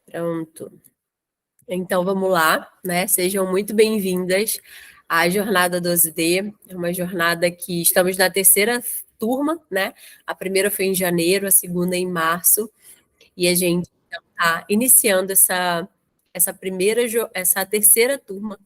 Pronto. Então, vamos lá, né? Sejam muito bem-vindas à Jornada 12D. É uma jornada que estamos na terceira turma, né? A primeira foi em janeiro, a segunda em março. E a gente está iniciando essa terceira turma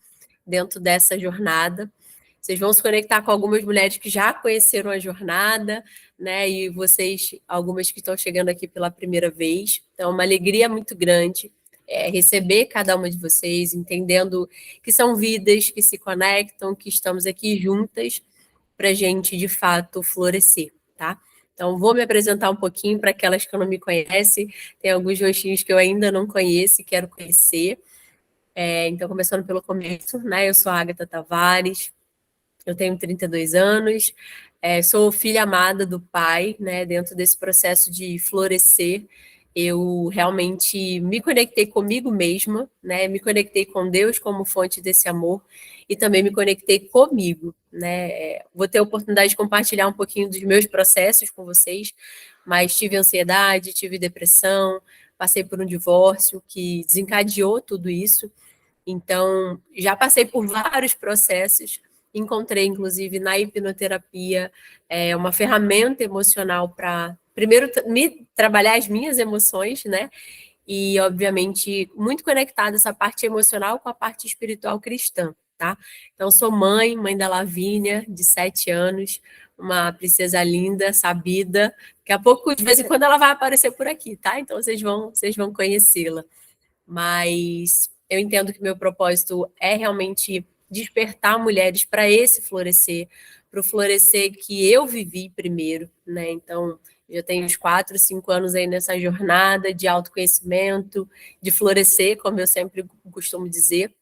dentro dessa jornada. Vocês vão se conectar com algumas mulheres que já conheceram a jornada, né? E vocês, algumas que estão chegando aqui pela primeira vez. Então, é uma alegria muito grande receber cada uma de vocês, entendendo que são vidas que se conectam, que estamos aqui juntas para a gente, de fato, florescer, tá? Então, vou me apresentar um pouquinho para aquelas que não me conhecem. Tem alguns rostinhos que eu ainda não conheço e quero conhecer. Então, começando pelo começo, né? Eu sou a Agatha Tavares, eu tenho 32 anos, sou filha amada do pai, né? Dentro desse processo de florescer, eu realmente me conectei comigo mesma, né? Me conectei com Deus como fonte desse amor e também me conectei comigo, né? Vou ter a oportunidade de compartilhar um pouquinho dos meus processos com vocês, mas tive ansiedade, tive depressão, passei por um divórcio que desencadeou tudo isso. Então, já passei por vários processos, encontrei, inclusive, na hipnoterapia, uma ferramenta emocional para, primeiro, me trabalhar as minhas emoções, né? E, obviamente, muito conectada essa parte emocional com a parte espiritual cristã, tá? Então, sou mãe da Lavínia, de 7 anos, uma princesa linda, sabida. Daqui a pouco, de vez em quando, ela vai aparecer por aqui, tá? Então, vocês vão conhecê-la. Mas eu entendo que meu propósito é realmente despertar mulheres para esse florescer, para o florescer que eu vivi primeiro, né? Então, já tenho uns 4, 5 anos aí nessa jornada de autoconhecimento, de florescer, como eu sempre costumo dizer.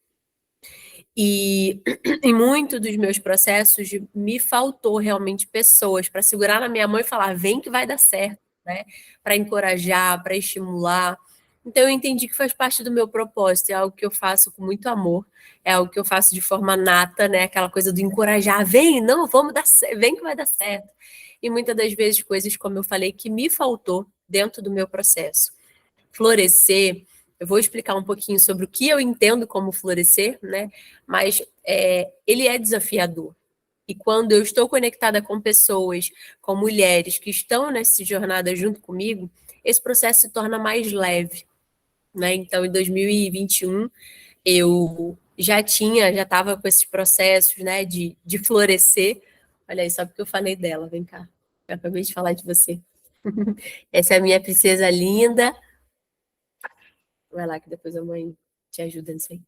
E em muito dos meus processos me faltou realmente pessoas para segurar na minha mão e falar, vem que vai dar certo, né? Para encorajar, para estimular. Então eu entendi que faz parte do meu propósito, é algo que eu faço com muito amor, é algo que eu faço de forma nata, né? Aquela coisa do encorajar, vem, não, vamos dar certo, vem que vai dar certo. E muitas das vezes coisas, como eu falei, que me faltou dentro do meu processo. Florescer, eu vou explicar um pouquinho sobre o que eu entendo como florescer, né? Mas ele é desafiador. E quando eu estou conectada com pessoas, com mulheres que estão nessa jornada junto comigo, esse processo se torna mais leve, né? Então, em 2021, eu já estava com esses processos, né, de florescer. Olha aí, só porque eu falei dela, vem cá. Eu acabei de falar de você. Essa é a minha princesa linda. Vai lá que depois a mãe te ajuda nisso aí.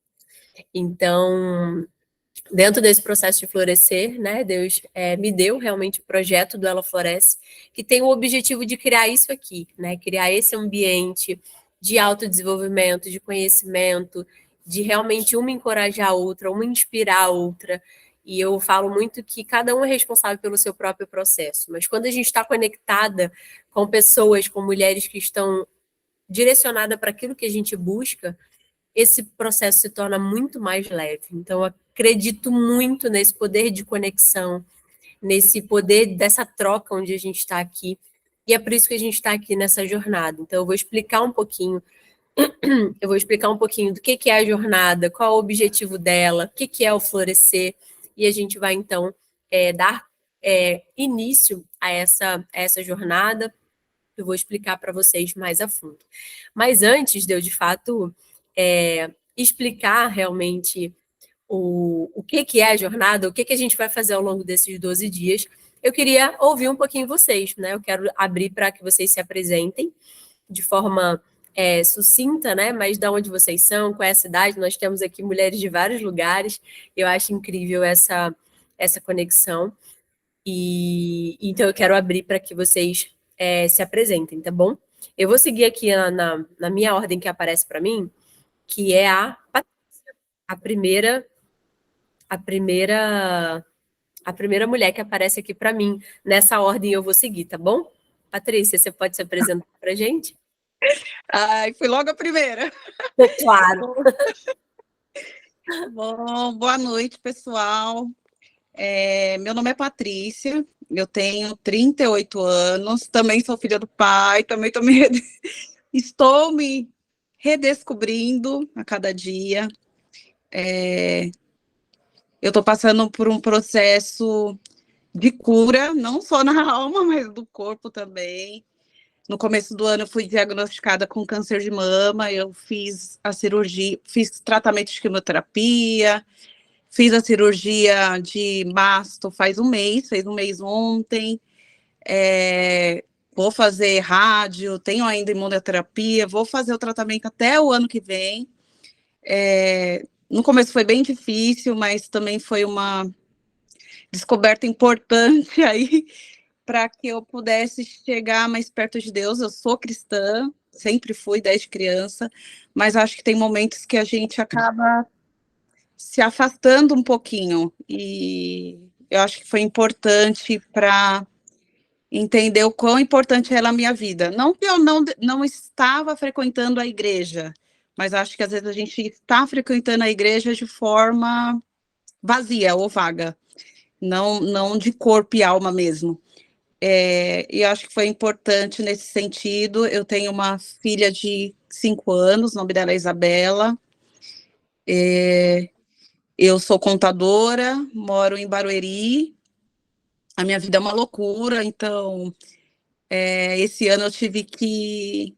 Então, dentro desse processo de florescer, né, Deus me deu realmente o projeto do Ela Floresce, que tem o objetivo de criar isso aqui, né, criar esse ambiente de autodesenvolvimento, de conhecimento, de realmente uma encorajar a outra, uma inspirar a outra. E eu falo muito que cada um é responsável pelo seu próprio processo, mas quando a gente está conectada com pessoas, com mulheres que estão direcionadas para aquilo que a gente busca, esse processo se torna muito mais leve. Então, eu acredito muito nesse poder de conexão, nesse poder dessa troca onde a gente está aqui. E é por isso que a gente está aqui nessa jornada. Então, eu vou explicar um pouquinho do que é a jornada, qual é o objetivo dela, o que é o florescer, e a gente vai, então, dar início a essa jornada. Eu vou explicar para vocês mais a fundo. Mas antes de eu, de fato, explicar realmente o que é a jornada, o que a gente vai fazer ao longo desses 12 dias, eu queria ouvir um pouquinho vocês, né? Eu quero abrir para que vocês se apresentem de forma sucinta, né? Mas de onde vocês são, qual é a cidade. Nós temos aqui mulheres de vários lugares, eu acho incrível essa conexão. E então eu quero abrir para que vocês se apresentem, tá bom? Eu vou seguir aqui na minha ordem que aparece para mim, que é a primeira a primeira a primeira mulher que aparece aqui para mim. Nessa ordem eu vou seguir, tá bom? Patrícia, você pode se apresentar para a gente? Ai, fui logo a primeira. Claro. Bom, boa noite, pessoal. Meu nome é Patrícia, eu tenho 38 anos, também sou filha do pai, também estou me redescobrindo a cada dia. Eu estou passando por um processo de cura, não só na alma, mas do corpo também. No começo do ano, eu fui diagnosticada com câncer de mama. Eu fiz a cirurgia, fiz tratamento de quimioterapia, fiz a cirurgia de masto fez um mês ontem. Vou fazer rádio, tenho ainda imunoterapia, vou fazer o tratamento até o ano que vem. No começo foi bem difícil, mas também foi uma descoberta importante aí para que eu pudesse chegar mais perto de Deus. Eu sou cristã, sempre fui desde criança, mas acho que tem momentos que a gente acaba se afastando um pouquinho, e eu acho que foi importante para entender o quão importante é ela na minha vida. Não que eu não estava frequentando a igreja, mas acho que às vezes a gente está frequentando a igreja de forma vazia ou vaga, não de corpo e alma mesmo. E acho que foi importante nesse sentido. Eu tenho uma filha de 5 anos, o nome dela é Isabela. Eu sou contadora, moro em Barueri. A minha vida é uma loucura, então esse ano eu tive que.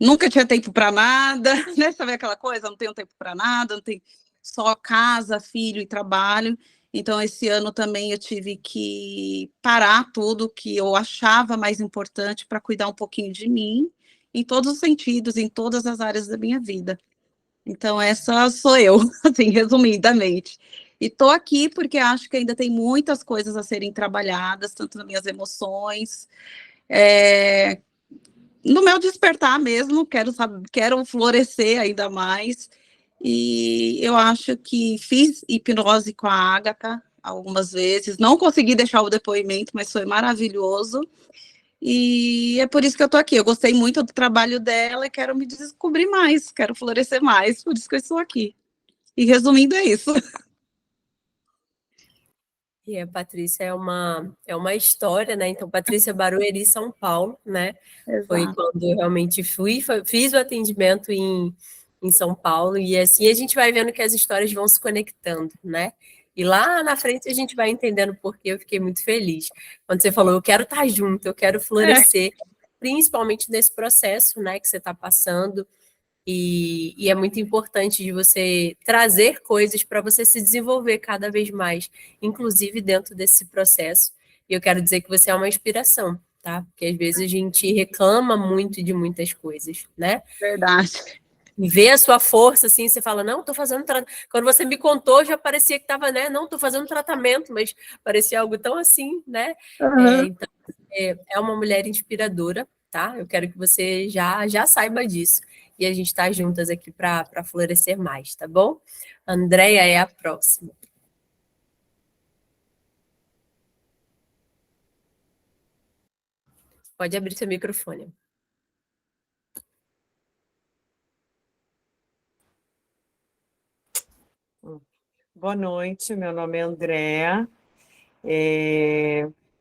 Nunca tinha tempo para nada, né? Sabe aquela coisa? Não tenho tempo para nada, não tenho só casa, filho e trabalho. Então, esse ano também eu tive que parar tudo que eu achava mais importante para cuidar um pouquinho de mim, em todos os sentidos, em todas as áreas da minha vida. Então, essa sou eu, assim, resumidamente. E estou aqui porque acho que ainda tem muitas coisas a serem trabalhadas, tanto nas minhas emoções, no meu despertar mesmo, quero florescer ainda mais. E eu acho que fiz hipnose com a Ágata algumas vezes, não consegui deixar o depoimento, mas foi maravilhoso. E é por isso que eu estou aqui. Eu gostei muito do trabalho dela e quero me descobrir mais, quero florescer mais, por isso que eu estou aqui. E resumindo, é isso. E a Patrícia é uma história, né? Então, Patrícia Barueri, São Paulo, né? Foi Exato. quando eu realmente fiz o atendimento em São Paulo, e assim a gente vai vendo que as histórias vão se conectando, né? E lá na frente a gente vai entendendo porque eu fiquei muito feliz. Quando você falou, eu quero estar junto, eu quero florescer, principalmente nesse processo, né, que você está passando. E é muito importante de você trazer coisas para você se desenvolver cada vez mais, inclusive dentro desse processo. E eu quero dizer que você é uma inspiração, tá? Porque às vezes a gente reclama muito de muitas coisas, né? Verdade. E vê a sua força, assim, você fala, não, estou fazendo tratamento. Quando você me contou, já parecia que estava, né? Não, estou fazendo tratamento, mas parecia algo tão assim, né? Uhum. Então, é uma mulher inspiradora, tá? Eu quero que você já saiba disso. E a gente está juntas aqui para florescer mais, tá bom? Andréia é a próxima. Pode abrir seu microfone. Boa noite, meu nome é Andréa.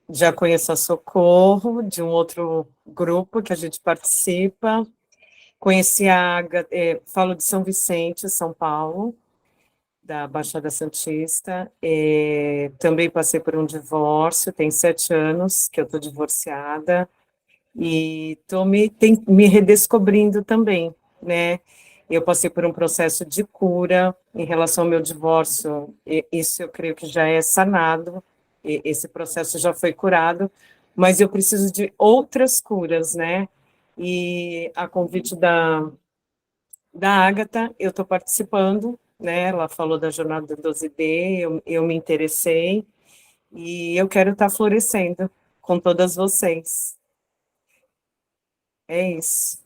Já conheço a Socorro, de um outro grupo que a gente participa. Conheci a Ágata, falo de São Vicente, São Paulo, da Baixada Santista. Também passei por um divórcio, tem 7 anos que eu estou divorciada, e estou me redescobrindo também, né? Eu passei por um processo de cura em relação ao meu divórcio, isso eu creio que já é sanado, esse processo já foi curado, mas eu preciso de outras curas, né? E a convite da Ágata, eu estou participando, né? Ela falou da jornada do 12D, eu me interessei, e eu quero estar florescendo com todas vocês. É isso.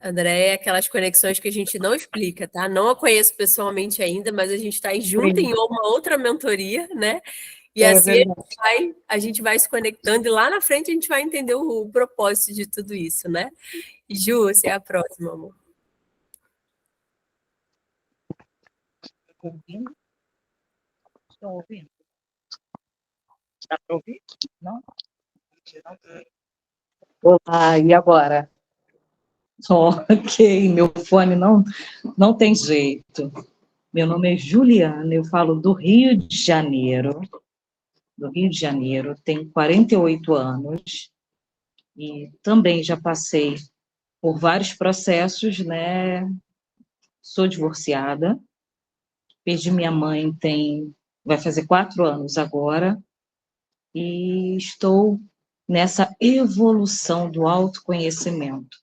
André, é aquelas conexões que a gente não explica, tá? Não a conheço pessoalmente ainda, mas a gente está junto em Sim, uma outra mentoria, né? E é assim verdade. a gente vai se conectando e lá na frente a gente vai entender o propósito de tudo isso, né? Ju, você é a próxima, amor. Ouvindo? Estou ouvindo. Dá para ouvir? Não? Olá, e agora? Ok, meu fone não tem jeito. Meu nome é Juliana, eu falo do Rio de Janeiro. Tenho 48 anos e também já passei por vários processos, né? Sou divorciada, perdi minha mãe vai fazer 4 anos agora, e estou nessa evolução do autoconhecimento.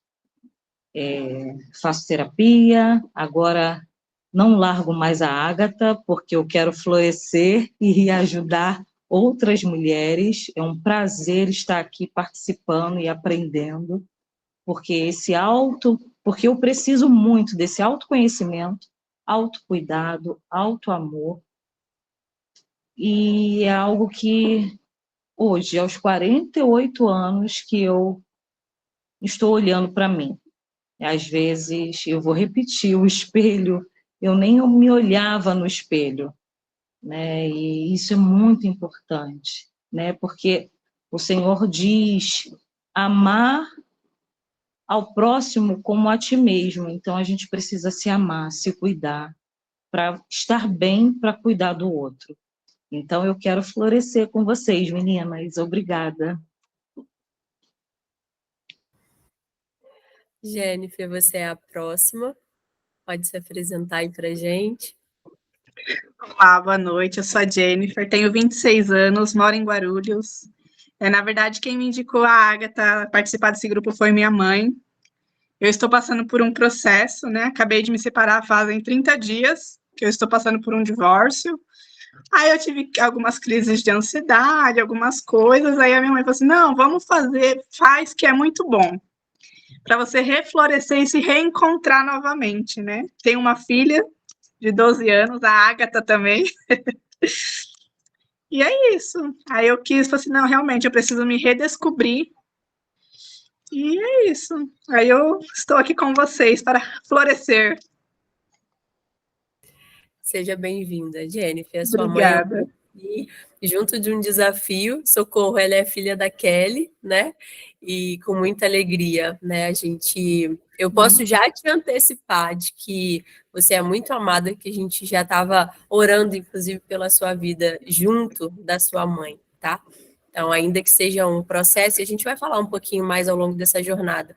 Faço terapia, agora não largo mais a Ágata, porque eu quero florescer e ajudar outras mulheres. É um prazer estar aqui participando e aprendendo, porque eu preciso muito desse autoconhecimento, autocuidado, autoamor, e é algo que hoje, aos 48 anos, que eu estou olhando para mim. Às vezes eu vou repetir o espelho, eu nem me olhava no espelho, né? E isso é muito importante, né? Porque o Senhor diz amar ao próximo como a ti mesmo. Então a gente precisa se amar, se cuidar, para estar bem, para cuidar do outro. Então eu quero florescer com vocês, meninas. Obrigada. Jennifer, você é a próxima. Pode se apresentar aí para gente. Olá, boa noite. Eu sou a Jennifer, tenho 26 anos, moro em Guarulhos. Na verdade, quem me indicou a Agatha a participar desse grupo foi minha mãe. Eu estou passando por um processo, né? Acabei de me separar fazem 30 dias, que eu estou passando por um divórcio. Aí eu tive algumas crises de ansiedade, algumas coisas. Aí a minha mãe falou assim: não, vamos fazer, faz que é muito bom, para você reflorescer e se reencontrar novamente, né? Tenho uma filha de 12 anos, a Agatha também. E é isso. Aí eu quis, falei assim, não, realmente, eu preciso me redescobrir. E é isso. Aí eu estou aqui com vocês para florescer. Seja bem-vinda, Jennifer. A sua mãe Obrigada. e junto de um desafio. Socorro, ela é filha da Kelly, né? E com muita alegria, né? Eu posso já te antecipar de que você é muito amada, que a gente já estava orando, inclusive, pela sua vida junto da sua mãe, tá? Então, ainda que seja um processo, e a gente vai falar um pouquinho mais ao longo dessa jornada,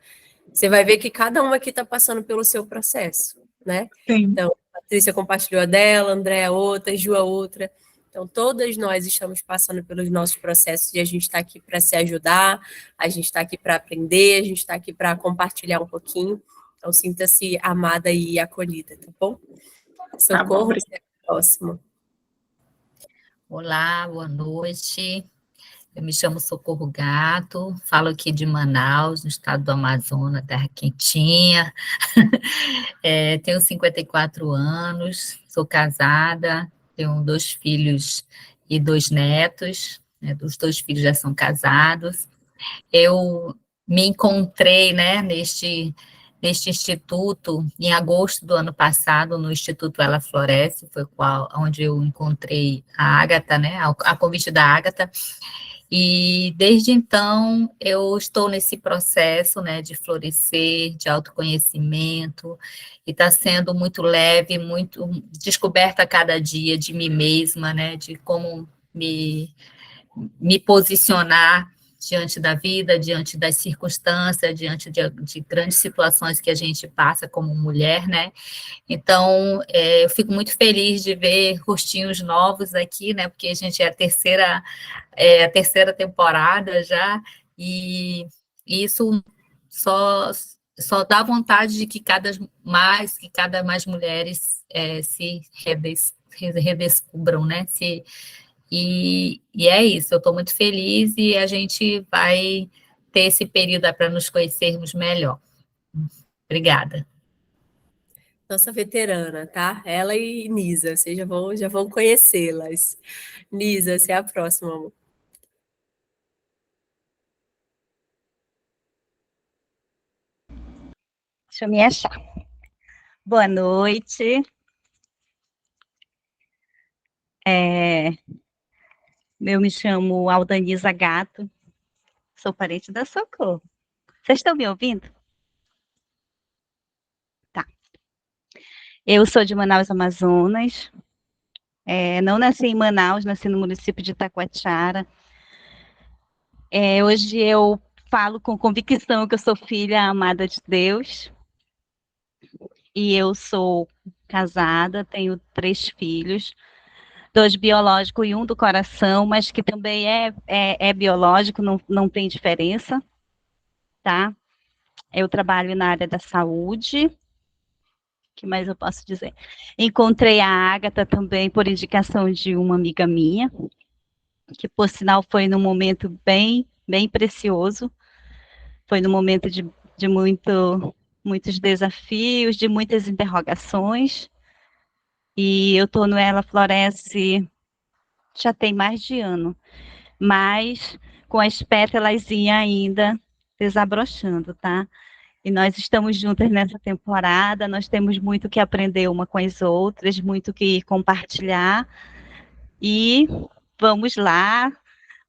você vai ver que cada uma aqui está passando pelo seu processo, né? Sim. Então, a Patrícia compartilhou a dela, a Andréa outra, a Ju a outra. Então, todas nós estamos passando pelos nossos processos e a gente está aqui para se ajudar, a gente está aqui para aprender, a gente está aqui para compartilhar um pouquinho. Então, sinta-se amada e acolhida, tá bom? Socorro, você é o próximo. Olá, boa noite. Eu me chamo Socorro Gato, falo aqui de Manaus, no estado do Amazonas, terra quentinha. Tenho 54 anos, sou casada, tenho 2 filhos e 2 netos, né? Os 2 filhos já são casados. Eu me encontrei, né, neste instituto em agosto do ano passado, no Instituto Ela Floresce, foi onde eu encontrei a Ágata, né, a convite da Ágata. E desde então eu estou nesse processo, né, de florescer, de autoconhecimento, e está sendo muito leve, muito descoberta a cada dia de mim mesma, né, de como me posicionar diante da vida, diante das circunstâncias, diante de grandes situações que a gente passa como mulher, né? Então, eu fico muito feliz de ver rostinhos novos aqui, né? Porque a gente é a terceira temporada já, e isso só dá vontade de que cada mais mulheres se redescubram, né? E é isso, eu estou muito feliz e a gente vai ter esse período para nos conhecermos melhor. Obrigada. Nossa veterana, tá? Ela e Nisa, vocês já vão conhecê-las. Nisa, você é a próxima, amor. Deixa eu me achar. Boa noite. Eu me chamo Aldanisa Gato, sou parente da Socorro. Vocês estão me ouvindo? Eu sou de Manaus, Amazonas. Não nasci em Manaus, nasci no município de Itacoatiara. Hoje eu falo com convicção que eu sou filha amada de Deus. E eu sou casada, tenho 3 filhos, 2 biológicos e 1 do coração, mas que também é biológico, não tem diferença, tá? Eu trabalho na área da saúde. O que mais eu posso dizer? Encontrei a Ágata também por indicação de uma amiga minha, que por sinal foi num momento bem, bem precioso, foi num momento de muitos desafios, de muitas interrogações, e eu estou no Ela Floresce já tem mais de ano, mas com as pétalas ainda desabrochando, tá? E nós estamos juntas nessa temporada, nós temos muito que aprender uma com as outras, muito que compartilhar, e vamos lá,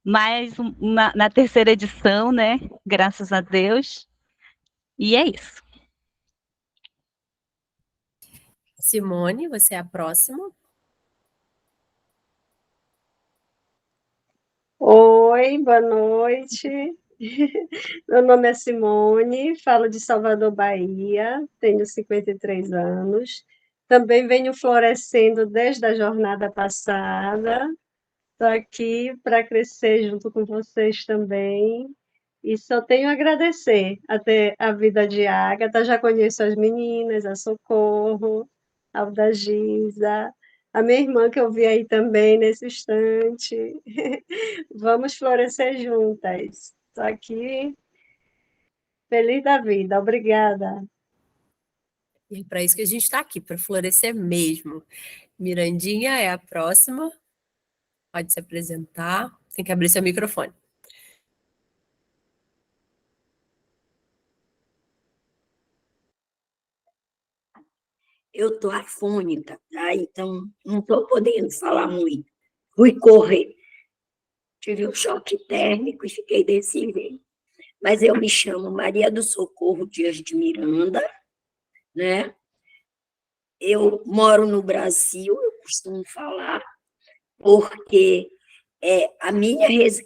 na terceira edição, né? Graças a Deus, e é isso. Simone, você é a próxima. Oi, boa noite. Meu nome é Simone, falo de Salvador, Bahia, tenho 53 anos. Também venho florescendo desde a jornada passada. Estou aqui para crescer junto com vocês também. E só tenho a agradecer até a vida de Ágata. Já conheço as meninas, a Socorro, a Aldagisa, a minha irmã que eu vi aí também nesse instante. Vamos florescer juntas. Estou aqui feliz da vida. Obrigada. E é para isso que a gente está aqui, para florescer mesmo. Mirandinha é a próxima. Pode se apresentar. Tem que abrir seu microfone. Eu estou afônica, tá? Então não estou podendo falar muito. Fui correr, tive um choque térmico e fiquei desse jeito. Mas eu me chamo Maria do Socorro Dias de Miranda, né? Eu moro no Brasil, eu costumo falar, porque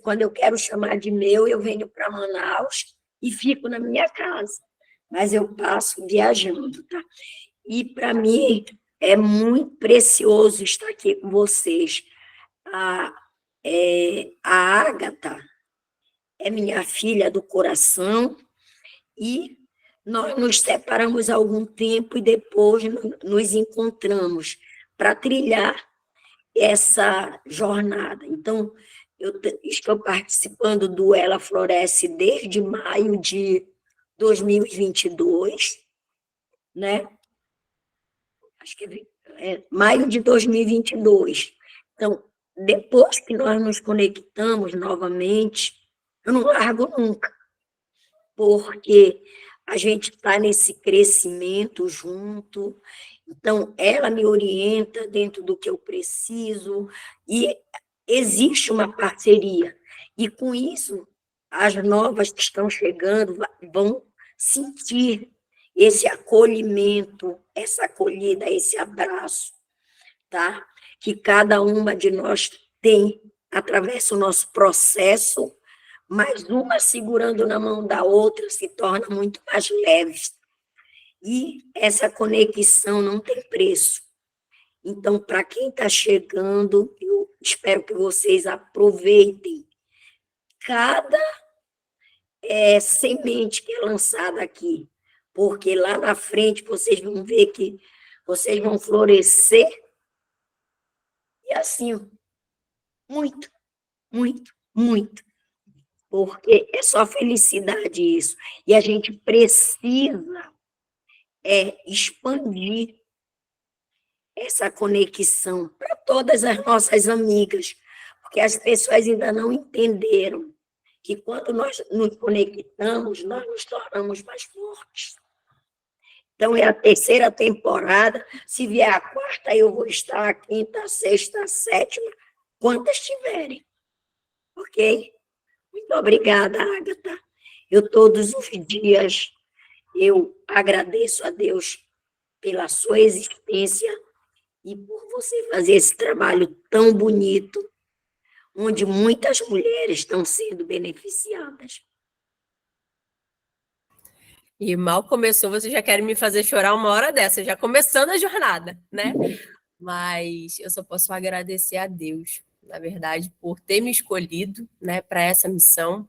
quando eu quero chamar de meu, eu venho para Manaus e fico na minha casa. Mas eu passo viajando, tá? E, para mim, é muito precioso estar aqui com vocês. A Ágata é minha filha do coração e nós nos separamos há algum tempo e depois nos encontramos para trilhar essa jornada. Então, eu estou participando do Ela Floresce desde maio de 2022, né? Acho que é maio de 2022. Então, depois que nós nos conectamos novamente, eu não largo nunca, porque a gente está nesse crescimento junto. Então, ela me orienta dentro do que eu preciso, e existe uma parceria. E, com isso, as novas que estão chegando vão sentir esse acolhimento, essa acolhida, esse abraço, tá? Que cada uma de nós tem através do nosso processo, mas uma segurando na mão da outra se torna muito mais leve. E essa conexão não tem preço. Então, para quem está chegando, eu espero que vocês aproveitem cada semente que é lançada aqui, porque lá na frente vocês vão ver que vocês vão florescer, e assim, muito, muito, muito, porque é só felicidade isso, e a gente precisa expandir essa conexão para todas as nossas amigas, porque as pessoas ainda não entenderam que quando nós nos conectamos, nós nos tornamos mais fortes. Então, é a terceira temporada. Se vier a quarta, eu vou estar a quinta, a sexta, a sétima, quantas tiverem. Ok? Muito obrigada, Ágata. Todos os dias, eu agradeço a Deus pela sua existência e por você fazer esse trabalho tão bonito, onde muitas mulheres estão sendo beneficiadas. E mal começou, você já quer me fazer chorar uma hora dessa, já começando a jornada, né? Mas eu só posso agradecer a Deus, na verdade, por ter me escolhido, né, para essa missão,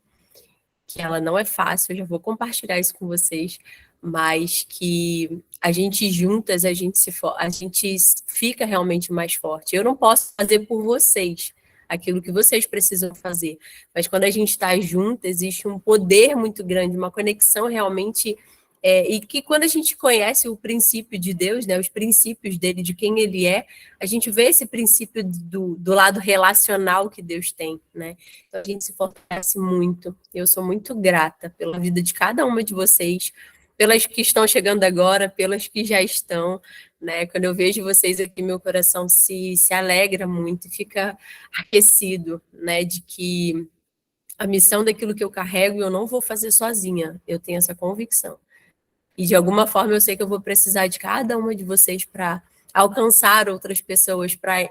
que ela não é fácil, eu já vou compartilhar isso com vocês, mas que a gente juntas, a gente fica realmente mais forte. Eu não posso fazer por vocês aquilo que vocês precisam fazer, mas quando a gente está junto, existe um poder muito grande, uma conexão realmente, e que quando a gente conhece o princípio de Deus, né, os princípios dele, de quem ele é, a gente vê esse princípio do lado relacional que Deus tem, né? Então a gente se fortalece muito. Eu sou muito grata pela vida de cada uma de vocês, pelas que estão chegando agora, pelas que já estão, né? Quando eu vejo vocês aqui, meu coração se alegra muito e fica aquecido, né? De que a missão daquilo que eu carrego eu não vou fazer sozinha, eu tenho essa convicção. E de alguma forma eu sei que eu vou precisar de cada uma de vocês para alcançar outras pessoas, para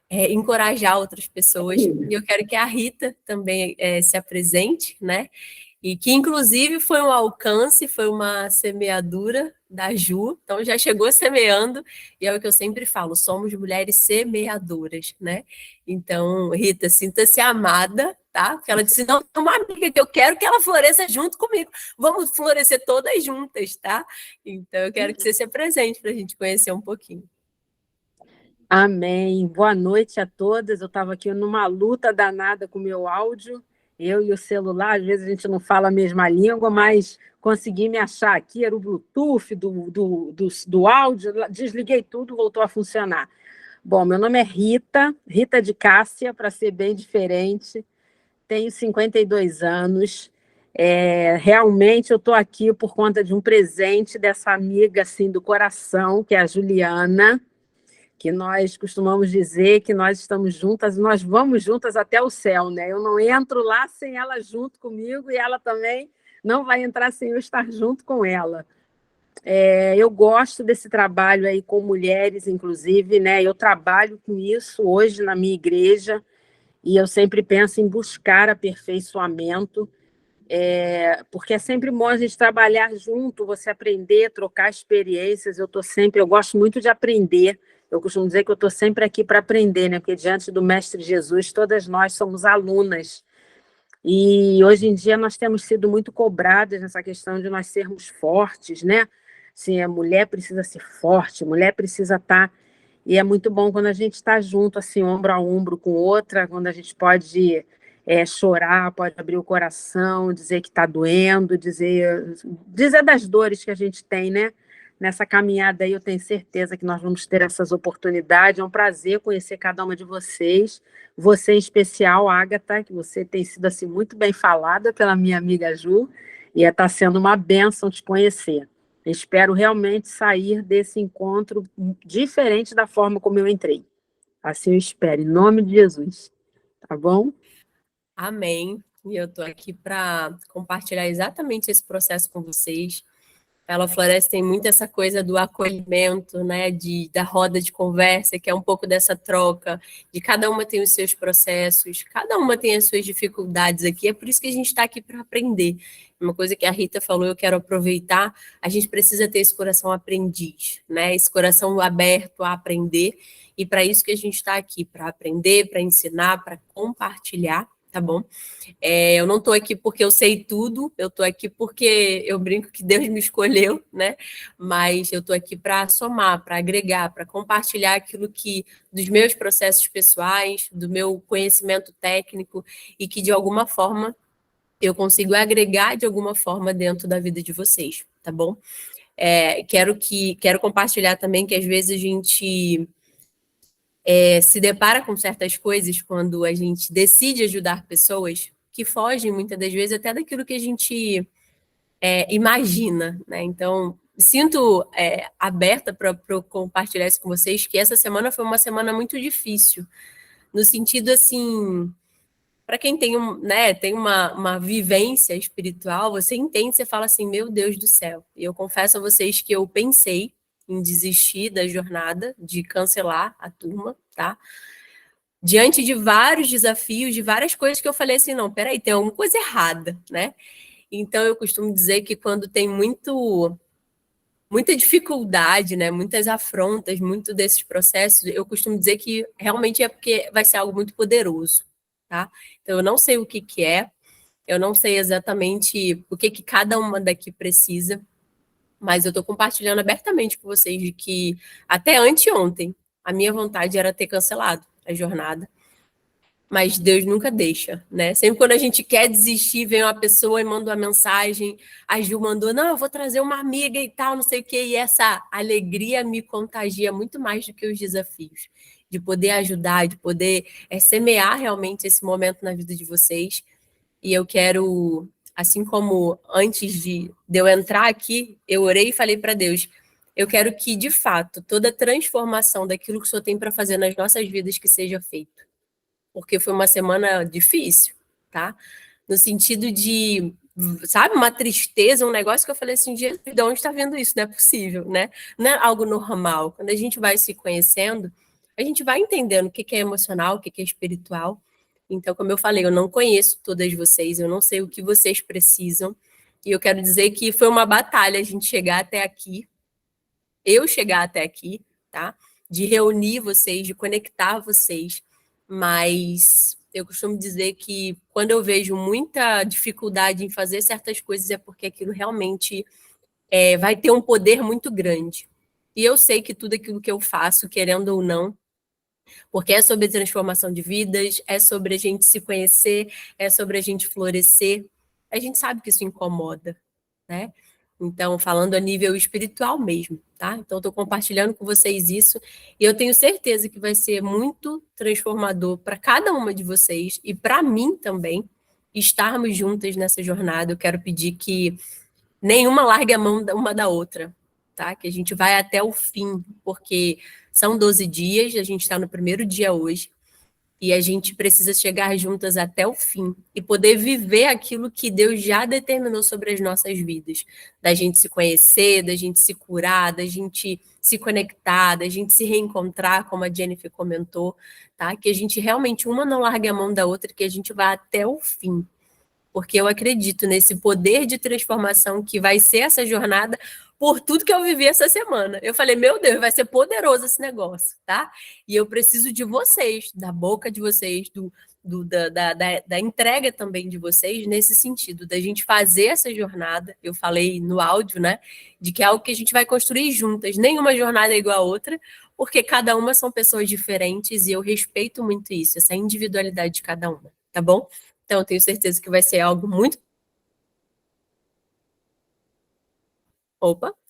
encorajar outras pessoas. E eu quero que a Rita também se apresente, né? E que, inclusive, foi um alcance, foi uma semeadura da Ju, então já chegou semeando, e é o que eu sempre falo, somos mulheres semeadoras, né? Então, Rita, sinta-se amada, tá? Porque ela disse, não, tem uma amiga que eu quero que ela floresça junto comigo, vamos florescer todas juntas, tá? Então, eu quero que você se apresente para a gente conhecer um pouquinho. Amém. Boa noite a todas. Eu estava aqui numa luta danada com o meu áudio, eu e o celular, às vezes a gente não fala a mesma língua, mas consegui me achar aqui, era o Bluetooth do áudio, desliguei tudo, voltou a funcionar. Bom, meu nome é Rita de Cássia, para ser bem diferente, tenho 52 anos, realmente eu estou aqui por conta de um presente dessa amiga assim, do coração, que é a Juliana, que nós costumamos dizer que nós estamos juntas, nós vamos juntas até o céu, né? Eu não entro lá sem ela junto comigo e ela também não vai entrar sem eu estar junto com ela. Eu gosto desse trabalho aí com mulheres, inclusive, né? Eu trabalho com isso hoje na minha igreja e eu sempre penso em buscar aperfeiçoamento, porque é sempre bom a gente trabalhar junto, você aprender, trocar experiências. Eu gosto muito de aprender. Eu costumo dizer que eu estou sempre aqui para aprender, né? Porque diante do Mestre Jesus, todas nós somos alunas. E hoje em dia nós temos sido muito cobradas nessa questão de nós sermos fortes, né? Assim, a mulher precisa ser forte, a mulher precisa estar... E é muito bom quando a gente está junto, assim, ombro a ombro com outra, quando a gente pode chorar, pode abrir o coração, dizer que está doendo, dizer das dores que a gente tem, né? Nessa caminhada aí, eu tenho certeza que nós vamos ter essas oportunidades. É um prazer conhecer cada uma de vocês. Você, em especial, Ágata, que você tem sido assim, muito bem falada pela minha amiga Ju, e está sendo uma bênção te conhecer. Espero realmente sair desse encontro diferente da forma como eu entrei. Assim eu espero, em nome de Jesus. Tá bom? Amém. E eu estou aqui para compartilhar exatamente esse processo com vocês. Ela Floresce tem muito essa coisa do acolhimento, né, da roda de conversa, que é um pouco dessa troca, de cada uma tem os seus processos, cada uma tem as suas dificuldades aqui, é por isso que a gente está aqui para aprender. Uma coisa que a Rita falou, eu quero aproveitar, a gente precisa ter esse coração aprendiz, né, esse coração aberto a aprender, e para isso que a gente está aqui, para aprender, para ensinar, para compartilhar, tá bom? Eu não estou aqui porque eu sei tudo, eu estou aqui porque eu brinco que Deus me escolheu, né? Mas eu estou aqui para somar, para agregar, para compartilhar aquilo que, dos meus processos pessoais, do meu conhecimento técnico, e que de alguma forma eu consigo agregar de alguma forma dentro da vida de vocês, tá bom? Quero compartilhar também que às vezes a gente se depara com certas coisas quando a gente decide ajudar pessoas que fogem, muitas das vezes, até daquilo que a gente imagina, né? Então, sinto aberta para compartilhar isso com vocês, que essa semana foi uma semana muito difícil, no sentido, assim, para quem tem, tem uma vivência espiritual, você entende, você fala assim, meu Deus do céu. E eu confesso a vocês que eu pensei em desistir da jornada, de cancelar a turma, tá? Diante de vários desafios, de várias coisas que eu falei assim, não, peraí, tem alguma coisa errada, né? Então, eu costumo dizer que quando tem muita dificuldade, né, muitas afrontas, muito desses processos, eu costumo dizer que realmente é porque vai ser algo muito poderoso, tá? Então, eu não sei o que que é, eu não sei exatamente o que que cada uma daqui precisa, mas eu estou compartilhando abertamente com vocês de que até anteontem a minha vontade era ter cancelado a jornada, mas Deus nunca deixa, né? Sempre quando a gente quer desistir, vem uma pessoa e manda uma mensagem, a Gil mandou, não, eu vou trazer uma amiga e tal, não sei o quê, e essa alegria me contagia muito mais do que os desafios, de poder ajudar, de poder semear realmente esse momento na vida de vocês, e eu quero, assim como antes de eu entrar aqui, eu orei e falei para Deus, eu quero que, de fato, toda transformação daquilo que o Senhor tem para fazer nas nossas vidas que seja feito. Porque foi uma semana difícil, tá? No sentido de, sabe, uma tristeza, um negócio que eu falei assim, Jesus, de onde está vendo isso? Não é possível, né? Não é algo normal. Quando a gente vai se conhecendo, a gente vai entendendo o que é emocional, o que é espiritual. Então, como eu falei, eu não conheço todas vocês, eu não sei o que vocês precisam, e eu quero dizer que foi uma batalha a gente chegar até aqui, eu chegar até aqui, tá? De reunir vocês, de conectar vocês, mas eu costumo dizer que quando eu vejo muita dificuldade em fazer certas coisas é porque aquilo realmente vai ter um poder muito grande. E eu sei que tudo aquilo que eu faço, querendo ou não, porque é sobre transformação de vidas, é sobre a gente se conhecer, é sobre a gente florescer, a gente sabe que isso incomoda, né? Então, falando a nível espiritual mesmo, tá? Então, estou compartilhando com vocês isso e eu tenho certeza que vai ser muito transformador para cada uma de vocês e para mim também estarmos juntas nessa jornada. Eu quero pedir que nenhuma largue a mão uma da outra, tá? Que a gente vai até o fim, porque são 12 dias, a gente está no primeiro dia hoje, e a gente precisa chegar juntas até o fim e poder viver aquilo que Deus já determinou sobre as nossas vidas. Da gente se conhecer, da gente se curar, da gente se conectar, da gente se reencontrar, como a Jennifer comentou, tá? Que a gente realmente, uma não largue a mão da outra, que a gente vá até o fim. Porque eu acredito nesse poder de transformação que vai ser essa jornada por tudo que eu vivi essa semana. Eu falei, meu Deus, vai ser poderoso esse negócio, tá? E eu preciso de vocês, da boca de vocês, da entrega também de vocês, nesse sentido, da gente fazer essa jornada. Eu falei no áudio, né? De que é algo que a gente vai construir juntas. Nenhuma jornada é igual a outra, porque cada uma são pessoas diferentes e eu respeito muito isso, essa individualidade de cada uma, tá bom? Então, eu tenho certeza que vai ser algo muito...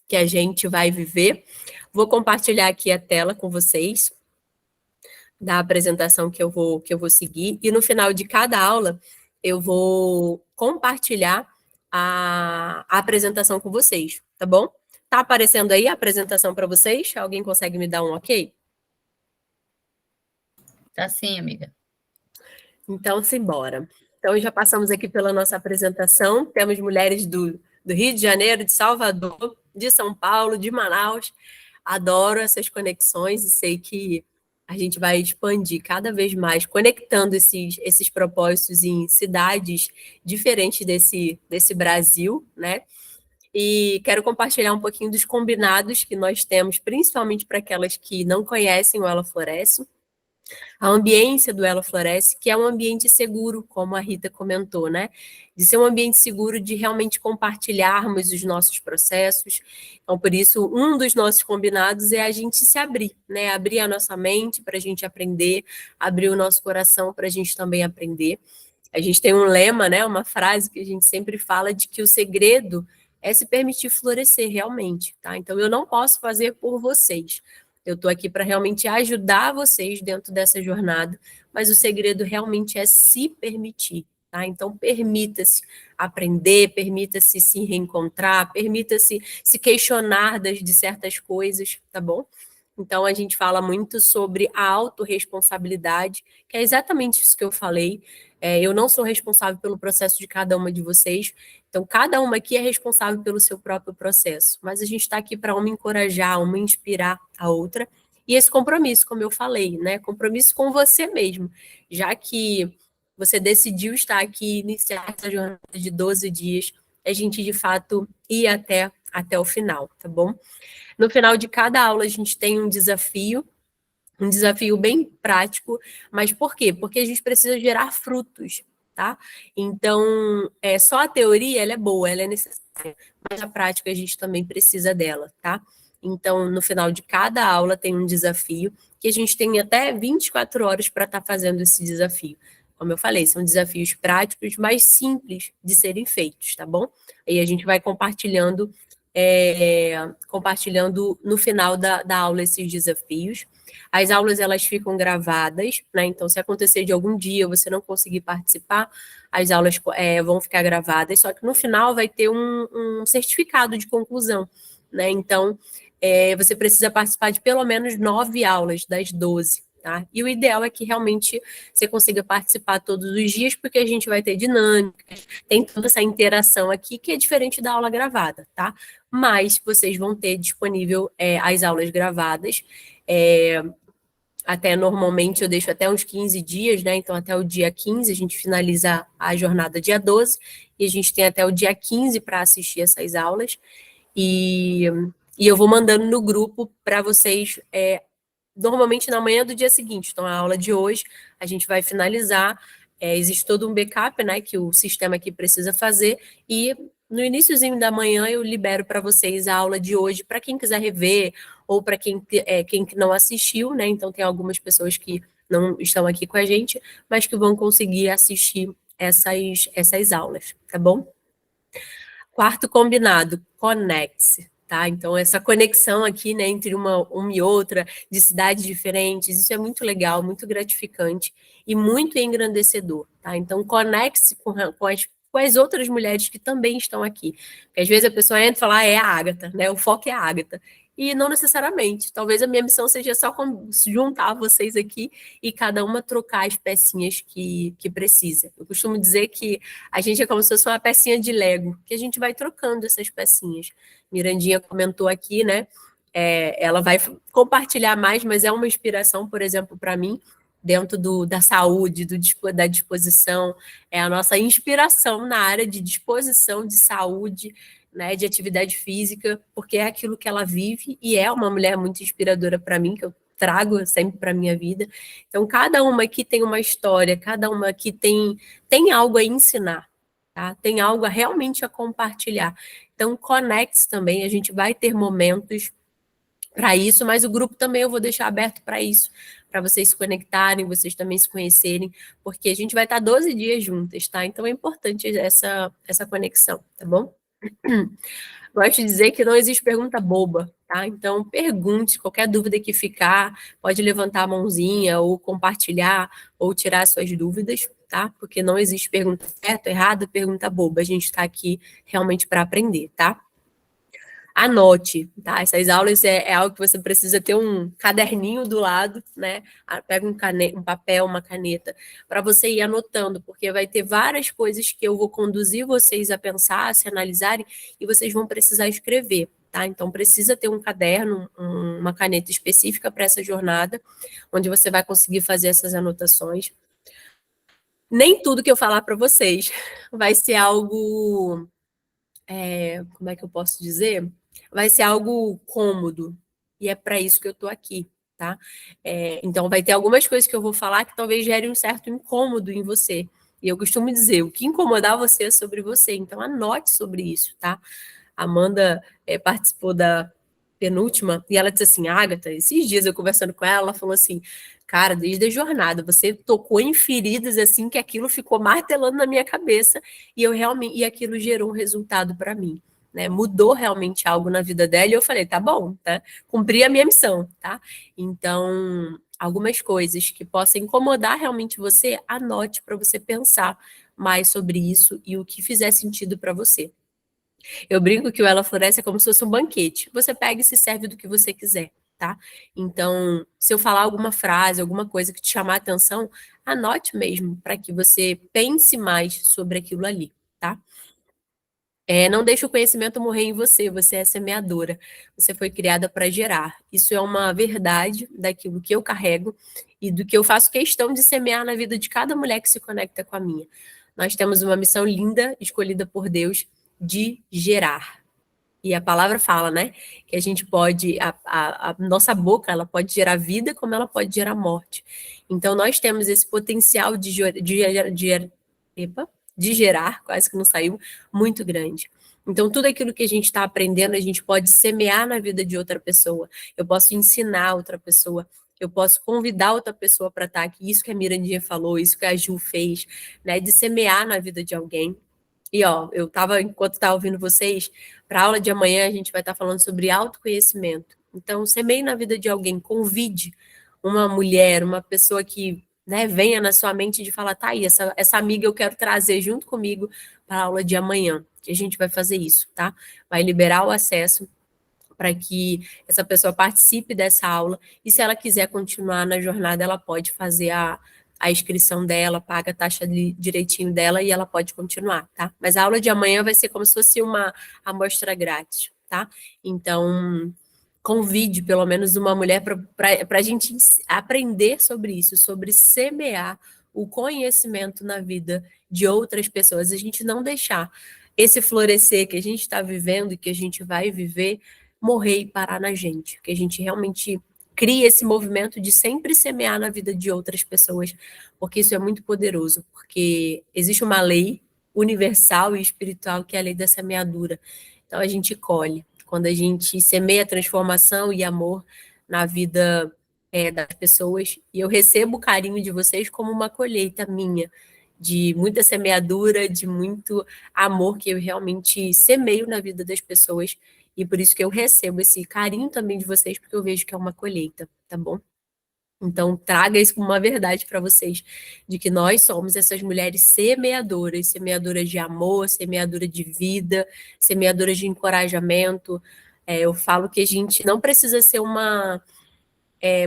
que a gente vai viver. Vou compartilhar aqui a tela com vocês da apresentação que eu vou seguir. E no final de cada aula, eu vou compartilhar a apresentação com vocês, tá bom? Tá aparecendo aí a apresentação para vocês? Alguém consegue me dar um ok? Tá sim, amiga. Então, simbora. Então, já passamos aqui pela nossa apresentação. Temos mulheres do Rio de Janeiro, de Salvador, de São Paulo, de Manaus. Adoro essas conexões e sei que a gente vai expandir cada vez mais, conectando esses propósitos em cidades diferentes desse Brasil, né? E quero compartilhar um pouquinho dos combinados que nós temos, principalmente para aquelas que não conhecem o Ela Floresce. A ambiência do Ela Floresce, que é um ambiente seguro, como a Rita comentou, né? De ser um ambiente seguro de realmente compartilharmos os nossos processos. Então, por isso, um dos nossos combinados é a gente se abrir, né? Abrir a nossa mente para a gente aprender, abrir o nosso coração para a gente também aprender. A gente tem um lema, né? Uma frase que a gente sempre fala de que o segredo é se permitir florescer realmente, tá? Então, eu não posso fazer por vocês. Eu estou aqui para realmente ajudar vocês dentro dessa jornada, mas o segredo realmente é se permitir, tá? Então, permita-se aprender, permita-se se reencontrar, permita-se se questionar de certas coisas, tá bom? Então, a gente fala muito sobre a autorresponsabilidade, que é exatamente isso que eu falei. Eu não sou responsável pelo processo de cada uma de vocês, então cada uma aqui é responsável pelo seu próprio processo. Mas a gente está aqui para uma encorajar, uma inspirar a outra. E esse compromisso, como eu falei, né? Compromisso com você mesmo, já que você decidiu estar aqui, iniciar essa jornada de 12 dias, a gente de fato ir até o final, tá bom? No final de cada aula, a gente tem um desafio bem prático, mas por quê? Porque a gente precisa gerar frutos, tá? Então, só a teoria, ela é boa, ela é necessária, mas a prática a gente também precisa dela, tá? Então, no final de cada aula tem um desafio, que a gente tem até 24 horas para estar fazendo esse desafio. Como eu falei, são desafios práticos, mais simples de serem feitos, tá bom? Aí a gente vai compartilhando no final da aula esses desafios. As aulas, elas ficam gravadas, né? Então, se acontecer de algum dia você não conseguir participar, as aulas vão ficar gravadas, só que no final vai ter um certificado de conclusão, né? Então, você precisa participar de pelo menos 9 aulas das 12, tá? E o ideal é que realmente você consiga participar todos os dias, porque a gente vai ter dinâmicas, tem toda essa interação aqui, que é diferente da aula gravada, tá? Mas vocês vão ter disponível as aulas gravadas, até normalmente eu deixo até uns 15 dias, né? Então, até o dia 15, a gente finaliza a jornada dia 12, e a gente tem até o dia 15 para assistir essas aulas, e eu vou mandando no grupo para vocês, normalmente na manhã do dia seguinte. Então, a aula de hoje, a gente vai finalizar, existe todo um backup, né, que o sistema aqui precisa fazer, e no iniciozinho da manhã eu libero para vocês a aula de hoje, para quem quiser rever, ou para quem não assistiu, né? Então tem algumas pessoas que não estão aqui com a gente, mas que vão conseguir assistir essas aulas, tá bom? Quarto combinado, conecte-se, tá? Então essa conexão aqui, né, entre uma e outra, de cidades diferentes, isso é muito legal, muito gratificante e muito engrandecedor, tá? Então conecte-se com as outras mulheres que também estão aqui. Porque às vezes a pessoa entra e fala, é a Ágata, né? O foco é a Ágata. E não necessariamente. Talvez a minha missão seja só juntar vocês aqui e cada uma trocar as pecinhas que precisa. Eu costumo dizer que a gente é como se fosse uma pecinha de Lego, que a gente vai trocando essas pecinhas. Mirandinha comentou aqui, né? Ela vai compartilhar mais, mas é uma inspiração, por exemplo, para mim, dentro da saúde, da disposição, é a nossa inspiração na área de disposição, de saúde, né, de atividade física, porque é aquilo que ela vive e é uma mulher muito inspiradora para mim, que eu trago sempre para a minha vida. Então, cada uma aqui tem uma história, cada uma aqui tem algo a ensinar, tá? Tem algo realmente a compartilhar. Então, conecte-se também, a gente vai ter momentos para isso, mas o grupo também eu vou deixar aberto para isso, para vocês se conectarem, vocês também se conhecerem, porque a gente vai estar 12 dias juntas, tá? Então é importante essa conexão, tá bom? Gosto de dizer que não existe pergunta boba, tá? Então pergunte, qualquer dúvida que ficar, pode levantar a mãozinha, ou compartilhar, ou tirar suas dúvidas, tá? Porque não existe pergunta certa, errada, pergunta boba. A gente está aqui realmente para aprender, tá? Anote, tá? Essas aulas é algo que você precisa ter um caderninho do lado, né? Pega um papel, uma caneta, para você ir anotando, porque vai ter várias coisas que eu vou conduzir vocês a pensar, a se analisarem, e vocês vão precisar escrever, tá? Então, precisa ter um caderno, uma caneta específica para essa jornada, onde você vai conseguir fazer essas anotações. Nem tudo que eu falar para vocês vai ser algo... como é que eu posso dizer? Vai ser algo cômodo, e é para isso que eu estou aqui, tá? Então, vai ter algumas coisas que eu vou falar que talvez gerem um certo incômodo em você, e eu costumo dizer, o que incomodar você é sobre você, então anote sobre isso, tá? A Amanda participou da penúltima, e ela disse assim, Ágata, esses dias eu conversando com ela falou assim, cara, desde a jornada, você tocou em feridas assim, que aquilo ficou martelando na minha cabeça, e aquilo gerou um resultado para mim, né? Mudou realmente algo na vida dela, e eu falei, tá bom, tá? Cumpri a minha missão, tá? Então, algumas coisas que possam incomodar realmente você, anote para você pensar mais sobre isso e o que fizer sentido para você. Eu brinco que o Ela Floresce é como se fosse um banquete. Você pega e se serve do que você quiser, tá? Então, se eu falar alguma frase, alguma coisa que te chamar a atenção, anote mesmo, para que você pense mais sobre aquilo ali, tá? Não deixe o conhecimento morrer em você, você é semeadora, você foi criada para gerar. Isso é uma verdade daquilo que eu carrego e do que eu faço questão de semear na vida de cada mulher que se conecta com a minha. Nós temos uma missão linda, escolhida por Deus, de gerar. E a palavra fala, né, que a gente pode, a nossa boca, ela pode gerar vida, como ela pode gerar morte. Então, nós temos esse potencial de gerar, quase que não saiu, muito grande. Então, tudo aquilo que a gente está aprendendo, a gente pode semear na vida de outra pessoa. Eu posso ensinar outra pessoa, eu posso convidar outra pessoa para estar aqui. Isso que a Mirandinha falou, isso que a Ju fez, né, de semear na vida de alguém. E, ó, enquanto estava ouvindo vocês, para a aula de amanhã a gente vai estar falando sobre autoconhecimento. Então, semeie na vida de alguém, convide uma mulher, uma pessoa que, né, venha na sua mente de falar, tá aí, essa amiga eu quero trazer junto comigo para a aula de amanhã, que a gente vai fazer isso, tá? Vai liberar o acesso para que essa pessoa participe dessa aula, e se ela quiser continuar na jornada, ela pode fazer a inscrição dela, paga a taxa direitinho dela e ela pode continuar, tá? Mas a aula de amanhã vai ser como se fosse uma amostra grátis, tá? Então, convide pelo menos uma mulher para a gente aprender sobre isso, sobre semear o conhecimento na vida de outras pessoas, a gente não deixar esse florescer que a gente está vivendo e que a gente vai viver morrer e parar na gente, que a gente realmente crie esse movimento de sempre semear na vida de outras pessoas, porque isso é muito poderoso, porque existe uma lei universal e espiritual que é a lei da semeadura. Então a gente colhe. Quando a gente semeia transformação e amor na vida das pessoas, e eu recebo o carinho de vocês como uma colheita minha, de muita semeadura, de muito amor que eu realmente semeio na vida das pessoas, e por isso que eu recebo esse carinho também de vocês, porque eu vejo que é uma colheita, tá bom? Então, traga isso como uma verdade para vocês, de que nós somos essas mulheres semeadoras, semeadoras de amor, semeadoras de vida, semeadoras de encorajamento. Eu falo que a gente não precisa ser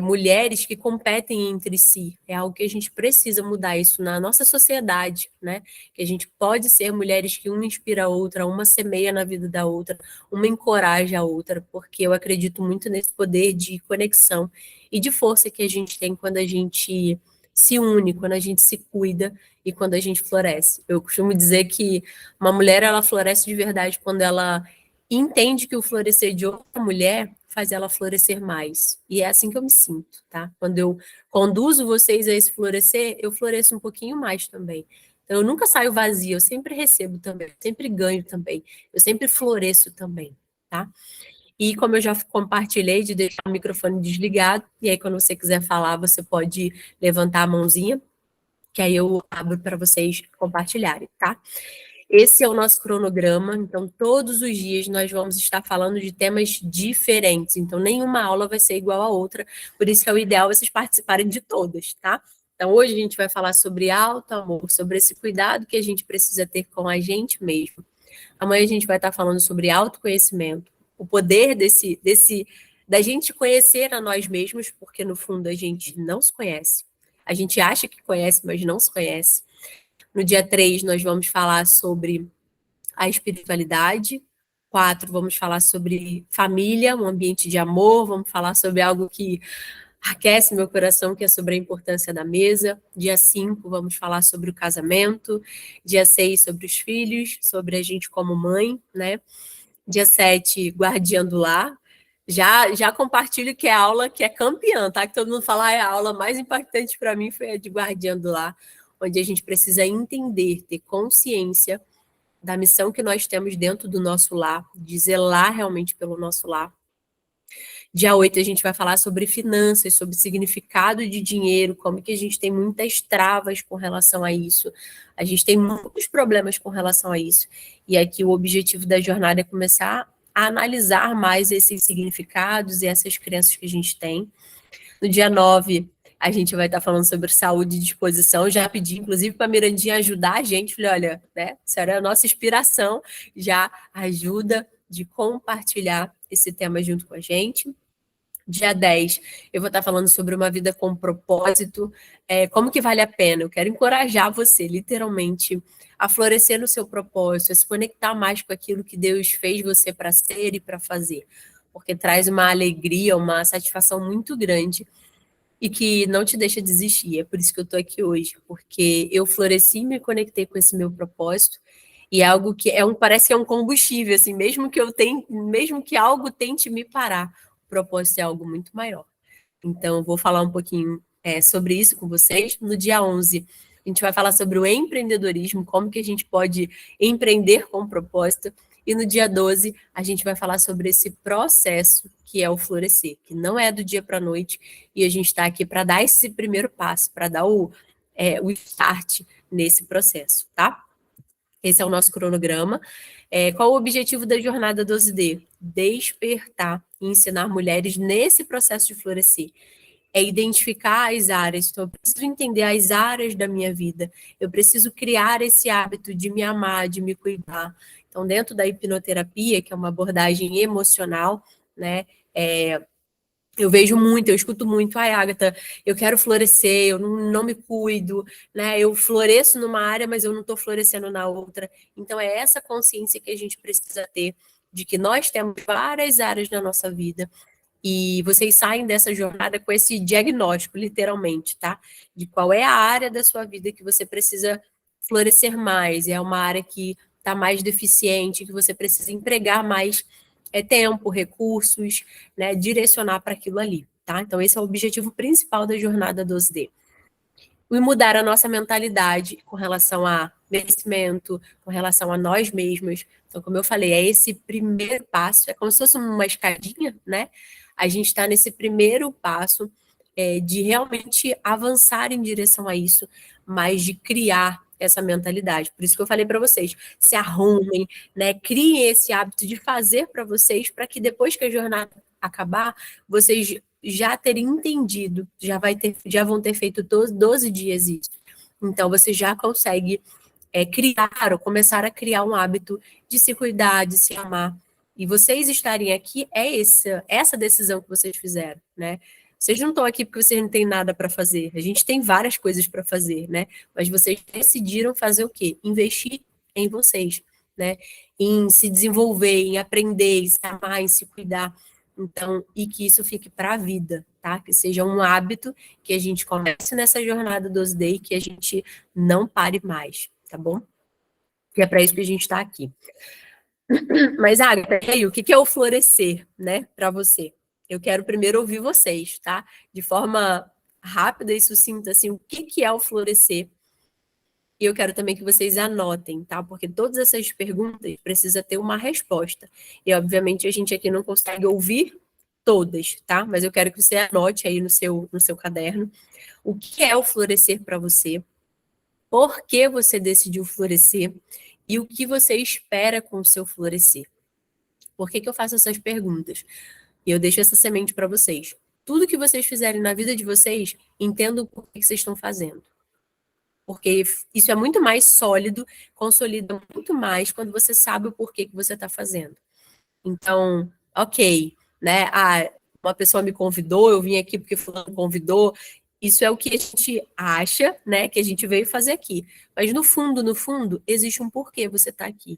mulheres que competem entre si. É algo que a gente precisa mudar isso na nossa sociedade, né? Que a gente pode ser mulheres que uma inspira a outra, uma semeia na vida da outra, uma encoraja a outra, porque eu acredito muito nesse poder de conexão e de força que a gente tem quando a gente se une, quando a gente se cuida e quando a gente floresce. Eu costumo dizer que uma mulher, ela floresce de verdade quando ela entende que o florescer de outra mulher faz ela florescer mais. E é assim que eu me sinto, tá? Quando eu conduzo vocês a esse florescer, eu floresço um pouquinho mais também. Então, eu nunca saio vazia, eu sempre recebo também, eu sempre ganho também, eu sempre floresço também, tá? E como eu já compartilhei, de deixar o microfone desligado, e aí quando você quiser falar, você pode levantar a mãozinha, que aí eu abro para vocês compartilharem, tá? Esse é o nosso cronograma, então todos os dias nós vamos estar falando de temas diferentes, então nenhuma aula vai ser igual a outra, por isso que é o ideal vocês participarem de todas, tá? Então hoje a gente vai falar sobre auto-amor, sobre esse cuidado que a gente precisa ter com a gente mesmo. Amanhã a gente vai estar falando sobre autoconhecimento, o poder da gente conhecer a nós mesmos, porque no fundo a gente não se conhece. A gente acha que conhece, mas não se conhece. No dia 3, nós vamos falar sobre a espiritualidade. 4, vamos falar sobre família, um ambiente de amor. Vamos falar sobre algo que aquece meu coração, que é sobre a importância da mesa. Dia 5, vamos falar sobre o casamento. Dia 6, sobre os filhos, sobre a gente como mãe, né? Dia 7, guardiã do lar. Já compartilho que é a aula que é campeã, tá? Que todo mundo fala, a aula mais impactante para mim foi a de guardiã do lar, onde a gente precisa entender, ter consciência da missão que nós temos dentro do nosso lar, de zelar realmente pelo nosso lar. Dia 8 a gente vai falar sobre finanças, sobre significado de dinheiro, como que a gente tem muitas travas com relação a isso. A gente tem muitos problemas com relação a isso. E aqui o objetivo da jornada é começar a analisar mais esses significados e essas crenças que a gente tem. No dia 9, a gente vai estar falando sobre saúde e disposição. Já pedi, inclusive, para a Mirandinha ajudar a gente. Falei, olha, né, a senhora é a nossa inspiração, já ajuda de compartilhar esse tema junto com a gente. Dia 10, eu vou estar falando sobre uma vida com propósito, como que vale a pena. Eu quero encorajar você, literalmente, a florescer no seu propósito, a se conectar mais com aquilo que Deus fez você para ser e para fazer, porque traz uma alegria, uma satisfação muito grande e que não te deixa desistir. É por isso que eu estou aqui hoje, porque eu floresci e me conectei com esse meu propósito, e é algo que parece que é um combustível, assim, mesmo que algo tente me parar, o propósito é algo muito maior. Então, vou falar um pouquinho sobre isso com vocês. No dia 11, a gente vai falar sobre o empreendedorismo, como que a gente pode empreender com propósito. E no dia 12, a gente vai falar sobre esse processo que é o florescer, que não é do dia para a noite, e a gente está aqui para dar esse primeiro passo, para dar o start nesse processo, tá? Esse é o nosso cronograma. Qual o objetivo da jornada 12D? Despertar e ensinar mulheres nesse processo de florescer. É identificar as áreas. Então, eu preciso entender as áreas da minha vida. Eu preciso criar esse hábito de me amar, de me cuidar. Então, dentro da hipnoterapia, que é uma abordagem emocional, né? Eu vejo muito, eu escuto muito, ai, Agatha, eu quero florescer, eu não me cuido, né? Eu floresço numa área, mas eu não estou florescendo na outra. Então, é essa consciência que a gente precisa ter de que nós temos várias áreas na nossa vida e vocês saem dessa jornada com esse diagnóstico, literalmente, tá? De qual é a área da sua vida que você precisa florescer mais, é uma área que está mais deficiente, que você precisa empregar mais tempo, recursos, né, direcionar para aquilo ali, tá? Então, esse é o objetivo principal da jornada 12D. E mudar a nossa mentalidade com relação a merecimento, com relação a nós mesmos. Então, como eu falei, é esse primeiro passo, é como se fosse uma escadinha, né? A gente está nesse primeiro passo de realmente avançar em direção a isso, mas de criar essa mentalidade. Por isso que eu falei para vocês, se arrumem, né? Criem esse hábito de fazer para vocês, para que depois que a jornada acabar, vocês já terem entendido, já vão ter feito 12 dias isso. Então, você já consegue criar ou começar a criar um hábito de se cuidar, de se amar. E vocês estarem aqui essa decisão que vocês fizeram, né? Vocês não estão aqui porque vocês não têm nada para fazer. A gente tem várias coisas para fazer, né? Mas vocês decidiram fazer o quê? Investir em vocês, né? Em se desenvolver, em aprender, em se amar, em se cuidar. Então, e que isso fique para a vida, tá? Que seja um hábito, que a gente comece nessa jornada 12D e que a gente não pare mais, tá bom? E é para isso que a gente está aqui. Mas, Agatha, o que é o florescer, né, para você? Eu quero primeiro ouvir vocês, tá? De forma rápida e sucinta, assim, o que é o florescer? E eu quero também que vocês anotem, tá? Porque todas essas perguntas precisam ter uma resposta. E, obviamente, a gente aqui não consegue ouvir todas, tá? Mas eu quero que você anote aí no seu caderno o que é o florescer para você, por que você decidiu florescer e o que você espera com o seu florescer. Por que eu faço essas perguntas? E eu deixo essa semente para vocês. Tudo que vocês fizerem na vida de vocês, entendam por que vocês estão fazendo. Porque isso é muito mais sólido, consolida muito mais quando você sabe o porquê que você está fazendo. Então, ok, né? Uma pessoa me convidou, eu vim aqui porque fulano convidou. Isso é o que a gente acha, né? Que a gente veio fazer aqui. Mas no fundo, existe um porquê você está aqui.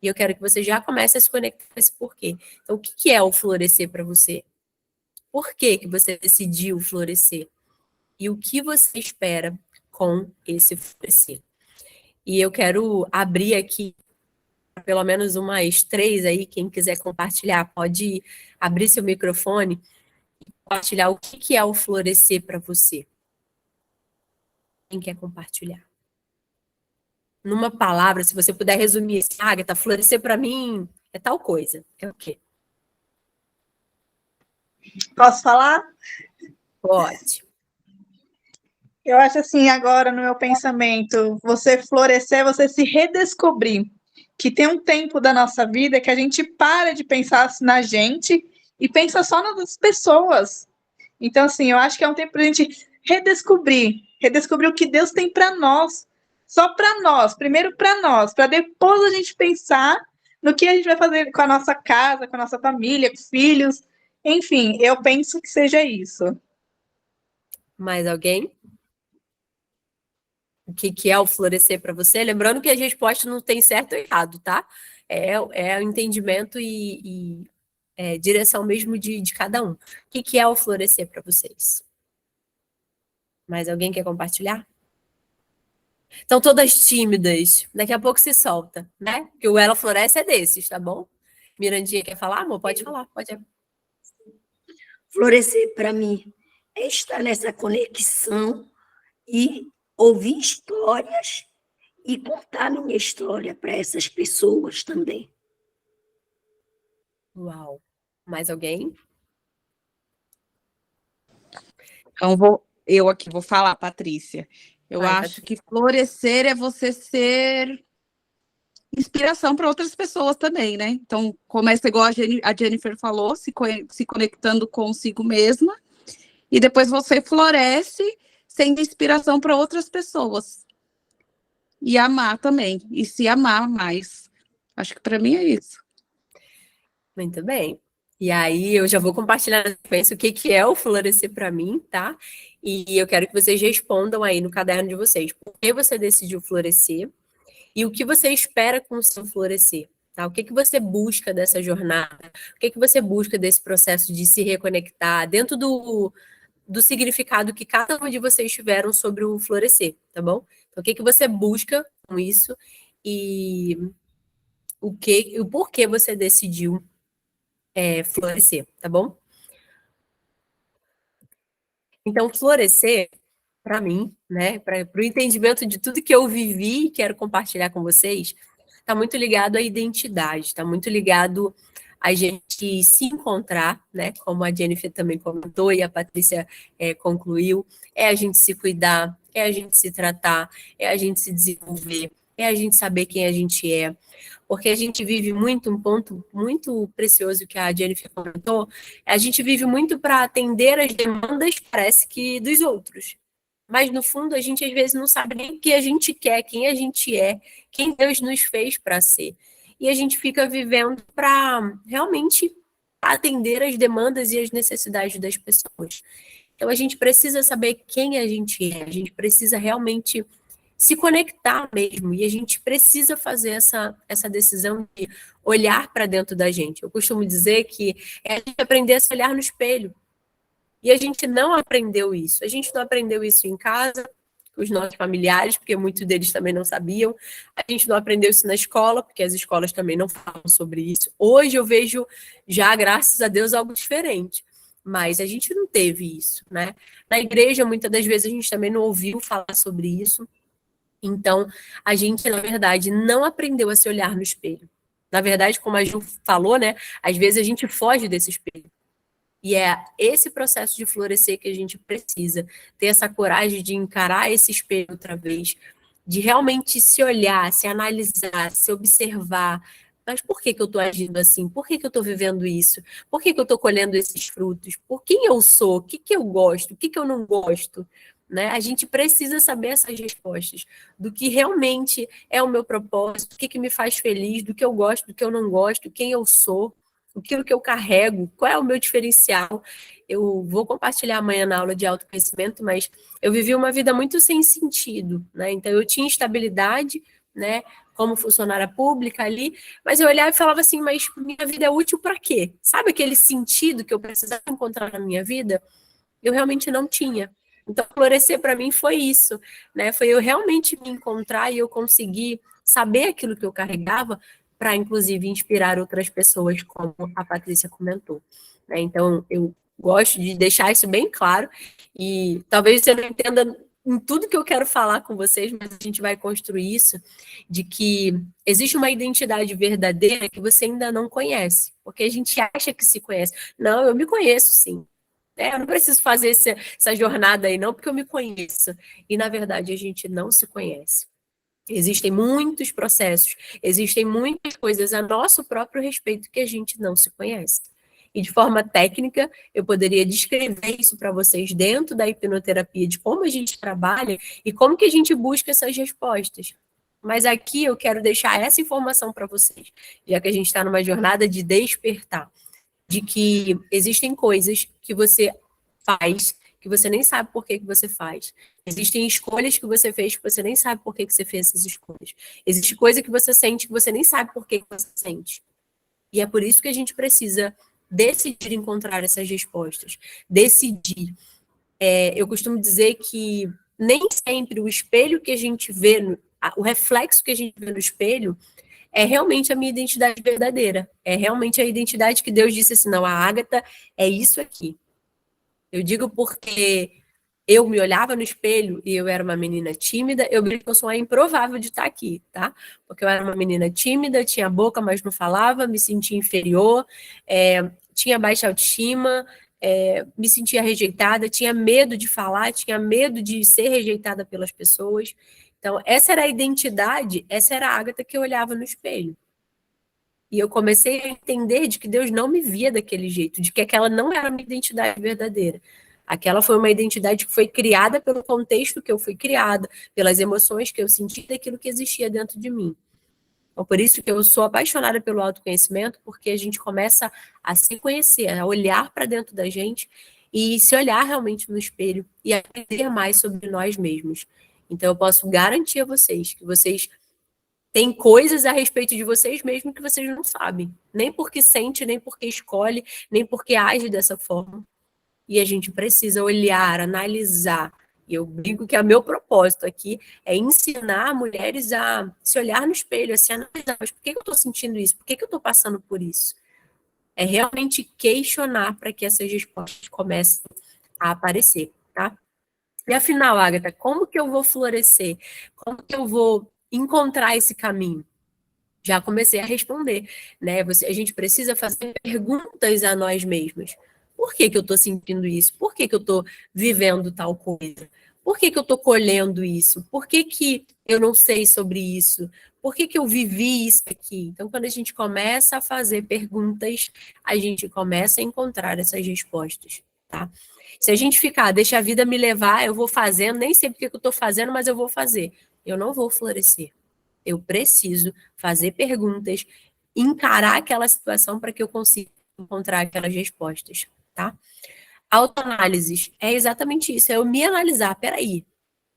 E eu quero que você já comece a se conectar com esse porquê. Então, o que é o florescer para você? Por que você decidiu florescer? E o que você espera com esse florescer? E eu quero abrir aqui pelo menos umas 3 aí, quem quiser compartilhar, pode abrir seu microfone e compartilhar o que é o florescer para você. Quem quer compartilhar? Numa palavra, se você puder resumir, Agatha, florescer para mim é tal coisa. É o quê? Posso falar? Pode. Eu acho assim, agora no meu pensamento, você florescer, você se redescobrir. Que tem um tempo da nossa vida que a gente para de pensar na gente e pensa só nas pessoas. Então, assim, eu acho que é um tempo para a gente redescobrir o que Deus tem para nós. Só para nós, primeiro para nós, para depois a gente pensar no que a gente vai fazer com a nossa casa, com a nossa família, com os filhos. Enfim, eu penso que seja isso. Mais alguém? O que é o florescer para você? Lembrando que as respostas não tem certo ou errado, tá? É o entendimento e direção mesmo de cada um. O que é o florescer para vocês? Mais alguém quer compartilhar? Estão todas tímidas. Daqui a pouco se solta, né? Porque o Ela Floresce é desses, tá bom? Mirandinha quer falar, amor? Pode falar, pode. Florescer para mim é estar nessa conexão e ouvir histórias e contar minha história para essas pessoas também. Uau. Mais alguém? Então, eu aqui vou falar, Patrícia. Eu Vai, acho que florescer é você ser inspiração para outras pessoas também, né? Então, começa igual a Jennifer falou, se conectando consigo mesma, e depois você floresce sendo inspiração para outras pessoas. E amar também, e se amar mais. Acho que para mim é isso. Muito bem. E aí eu já vou compartilhar na sequência o que é o florescer para mim, tá? E eu quero que vocês respondam aí no caderno de vocês. Por que você decidiu florescer? E o que você espera com o seu florescer? Tá? O que você busca dessa jornada? O que você busca desse processo de se reconectar dentro do significado que cada um de vocês tiveram sobre o florescer, tá bom? Então, o que você busca com isso e o porquê você decidiu florescer, tá bom? Então, florescer, para mim, né, para o entendimento de tudo que eu vivi e quero compartilhar com vocês, está muito ligado à identidade, está muito ligado a gente se encontrar, né, como a Jennifer também comentou e a Patrícia concluiu, é a gente se cuidar, é a gente se tratar, é a gente se desenvolver, é a gente saber quem a gente é, porque a gente vive muito, um ponto muito precioso que a Jennifer comentou, a gente vive muito para atender as demandas, parece que, dos outros. Mas, no fundo, a gente, às vezes, não sabe nem o que a gente quer, quem a gente é, quem Deus nos fez para ser. E a gente fica vivendo para realmente atender as demandas e as necessidades das pessoas. Então, a gente precisa saber quem a gente é, a gente precisa realmente se conectar mesmo, e a gente precisa fazer essa decisão de olhar para dentro da gente. Eu costumo dizer que é a gente aprender a se olhar no espelho. E a gente não aprendeu isso. A gente não aprendeu isso em casa, com os nossos familiares, porque muitos deles também não sabiam. A gente não aprendeu isso na escola, porque as escolas também não falam sobre isso. Hoje eu vejo já, graças a Deus, algo diferente. Mas a gente não teve isso, né? Na igreja, muitas das vezes, a gente também não ouviu falar sobre isso. Então, a gente, na verdade, não aprendeu a se olhar no espelho. Na verdade, como a Ju falou, né? Às vezes a gente foge desse espelho. E é esse processo de florescer que a gente precisa. Ter essa coragem de encarar esse espelho outra vez. De realmente se olhar, se analisar, se observar. Mas por que eu estou agindo assim? Por que eu estou vivendo isso? Por que eu estou colhendo esses frutos? Por quem eu sou? O que eu gosto? O que eu não gosto? Né? A gente precisa saber essas respostas, do que realmente é o meu propósito, o que me faz feliz, do que eu gosto, do que eu não gosto, quem eu sou, aquilo que eu carrego, qual é o meu diferencial. Eu vou compartilhar amanhã na aula de autoconhecimento, mas eu vivi uma vida muito sem sentido, né? Então eu tinha estabilidade, né, como funcionária pública ali, mas eu olhava e falava assim, mas minha vida é útil para quê? Sabe aquele sentido que eu precisava encontrar na minha vida? Eu realmente não tinha. Então, florescer para mim foi isso, né? Foi eu realmente me encontrar e eu conseguir saber aquilo que eu carregava para, inclusive, inspirar outras pessoas, como a Patrícia comentou. Né? Então, eu gosto de deixar isso bem claro e talvez você não entenda em tudo que eu quero falar com vocês, mas a gente vai construir isso, de que existe uma identidade verdadeira que você ainda não conhece, porque a gente acha que se conhece. Não, eu me conheço, sim. Eu não preciso fazer essa jornada aí, não, porque eu me conheço. E, na verdade, a gente não se conhece. Existem muitos processos, existem muitas coisas a nosso próprio respeito que a gente não se conhece. E, de forma técnica, eu poderia descrever isso para vocês dentro da hipnoterapia, de como a gente trabalha e como que a gente busca essas respostas. Mas aqui eu quero deixar essa informação para vocês, já que a gente está numa jornada de despertar. de que existem coisas que você faz que você nem sabe por que você faz. Existem escolhas que você fez que você nem sabe por que você fez essas escolhas. Existe coisa que você sente que você nem sabe por que você sente. E é por isso que a gente precisa decidir encontrar essas respostas. Decidir. Eu costumo dizer que nem sempre o espelho que a gente vê, o reflexo que a gente vê no espelho é realmente a minha identidade verdadeira. É realmente a identidade que Deus disse assim, não, a Ágata é isso aqui. Eu digo porque eu me olhava no espelho e eu era uma menina tímida, eu brinco que eu sou a improvável de estar aqui, tá? Porque eu era uma menina tímida, tinha boca, mas não falava, me sentia inferior, tinha baixa autoestima, me sentia rejeitada, tinha medo de falar, tinha medo de ser rejeitada pelas pessoas. Então, essa era a identidade, essa era a Ágata que eu olhava no espelho. E eu comecei a entender de que Deus não me via daquele jeito, de que aquela não era a minha identidade verdadeira. Aquela foi uma identidade que foi criada pelo contexto que eu fui criada, pelas emoções que eu senti, daquilo que existia dentro de mim. Então, por isso que eu sou apaixonada pelo autoconhecimento, porque a gente começa a se conhecer, a olhar para dentro da gente e se olhar realmente no espelho e aprender mais sobre nós mesmos. Então, eu posso garantir a vocês que vocês têm coisas a respeito de vocês mesmos que vocês não sabem. Nem porque sente, nem porque escolhe, nem porque age dessa forma. E a gente precisa olhar, analisar. E eu digo que o meu propósito aqui é ensinar mulheres a se olhar no espelho, a se analisar. Mas por que eu estou sentindo isso? Por que eu estou passando por isso? É realmente questionar para que essas respostas comecem a aparecer, tá? E afinal, Ágata, como que eu vou florescer? Como que eu vou encontrar esse caminho? Já comecei a responder, né? A gente precisa fazer perguntas a nós mesmos. Por que eu estou sentindo isso? Por que eu estou vivendo tal coisa? Por que eu estou colhendo isso? Por que eu não sei sobre isso? Por que eu vivi isso aqui? Então, quando a gente começa a fazer perguntas, a gente começa a encontrar essas respostas, tá? Se a gente ficar, deixa a vida me levar, eu vou fazendo, nem sei porque eu estou fazendo, mas eu vou fazer. Eu não vou florescer. Eu preciso fazer perguntas, encarar aquela situação para que eu consiga encontrar aquelas respostas, tá? Autoanálise é exatamente isso, é eu me analisar, peraí,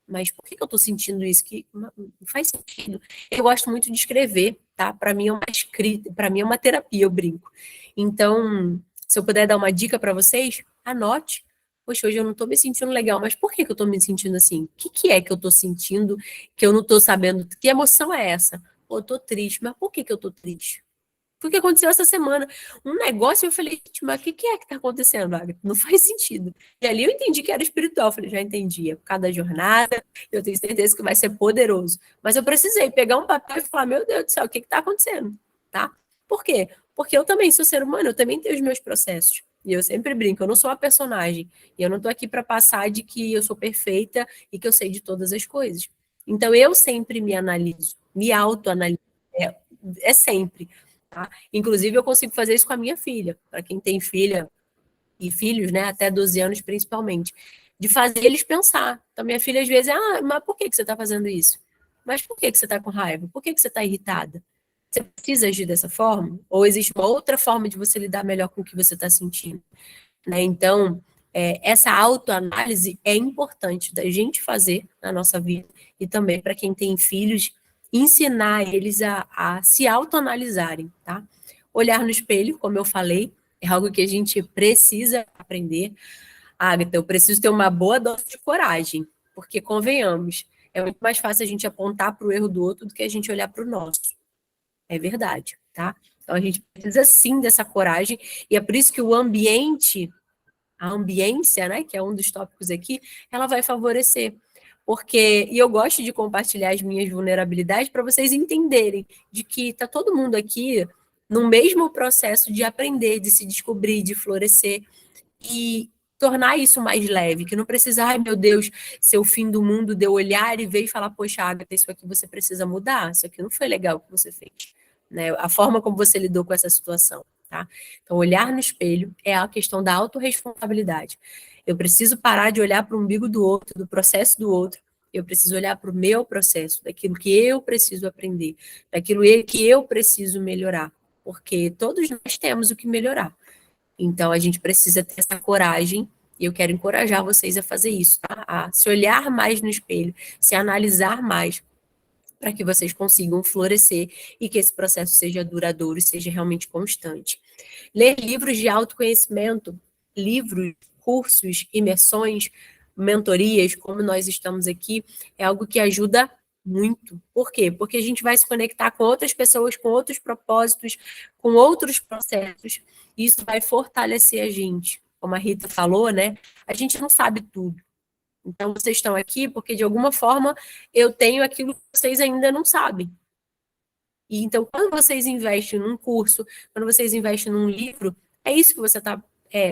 mas por que eu estou sentindo isso? Que não faz sentido. Eu gosto muito de escrever, tá? Para mim é uma escrita, para mim é uma terapia, eu brinco. Então, se eu puder dar uma dica para vocês, anote. Poxa, hoje eu não estou me sentindo legal, mas por que eu estou me sentindo assim? O que é que eu estou sentindo que eu não estou sabendo? Que emoção é essa? Pô, eu estou triste, mas por que eu estou triste? Foi o que aconteceu essa semana. Um negócio, eu falei, mas o que é que está acontecendo, Agatha? Não faz sentido. E ali eu entendi que era espiritual. Eu falei, já entendi. É por causa da jornada, eu tenho certeza que vai ser poderoso. Mas eu precisei pegar um papel e falar, meu Deus do céu, o que está acontecendo? Tá? Por quê? Porque eu também sou ser humano, eu também tenho os meus processos. E eu sempre brinco, eu não sou uma personagem. E eu não estou aqui para passar de que eu sou perfeita e que eu sei de todas as coisas. Então, eu sempre me analiso, me autoanaliso. É sempre. Tá? Inclusive, eu consigo fazer isso com a minha filha. Para quem tem filha e filhos, né, até 12 anos principalmente. De fazer eles pensar. Então, minha filha às vezes, mas por que você está fazendo isso? Mas por que você está com raiva? Por que você está irritada? Você precisa agir dessa forma? Ou existe uma outra forma de você lidar melhor com o que você está sentindo? Né? Então, essa autoanálise é importante da gente fazer na nossa vida e também para quem tem filhos, ensinar eles a se autoanalisarem, tá? Olhar no espelho, como eu falei, é algo que a gente precisa aprender. Agatha, eu preciso ter uma boa dose de coragem, porque, convenhamos, é muito mais fácil a gente apontar para o erro do outro do que a gente olhar para o nosso. É verdade, tá? Então, a gente precisa, sim, dessa coragem, e é por isso que o ambiente, a ambiência, né, que é um dos tópicos aqui, ela vai favorecer. Porque, e eu gosto de compartilhar as minhas vulnerabilidades para vocês entenderem de que está todo mundo aqui no mesmo processo de aprender, de se descobrir, de florescer, e tornar isso mais leve, que não precisa, ai meu Deus, ser o fim do mundo, de eu olhar e ver e falar, poxa, Agatha, isso aqui você precisa mudar, isso aqui não foi legal o que você fez, né? A forma como você lidou com essa situação, tá? Então, olhar no espelho é a questão da autorresponsabilidade. Eu preciso parar de olhar para o umbigo do outro, do processo do outro, eu preciso olhar para o meu processo, daquilo que eu preciso aprender, daquilo que eu preciso melhorar, porque todos nós temos o que melhorar. Então, a gente precisa ter essa coragem, e eu quero encorajar vocês a fazer isso, tá? A se olhar mais no espelho, se analisar mais, para que vocês consigam florescer e que esse processo seja duradouro e seja realmente constante. Ler livros de autoconhecimento, livros, cursos, imersões, mentorias, como nós estamos aqui, é algo que ajuda muito. Por quê? Porque a gente vai se conectar com outras pessoas, com outros propósitos, com outros processos, e isso vai fortalecer a gente. Como a Rita falou, né? A gente não sabe tudo. Então, vocês estão aqui porque, de alguma forma, eu tenho aquilo que vocês ainda não sabem. E então, quando vocês investem num curso, quando vocês investem num livro, é isso que você está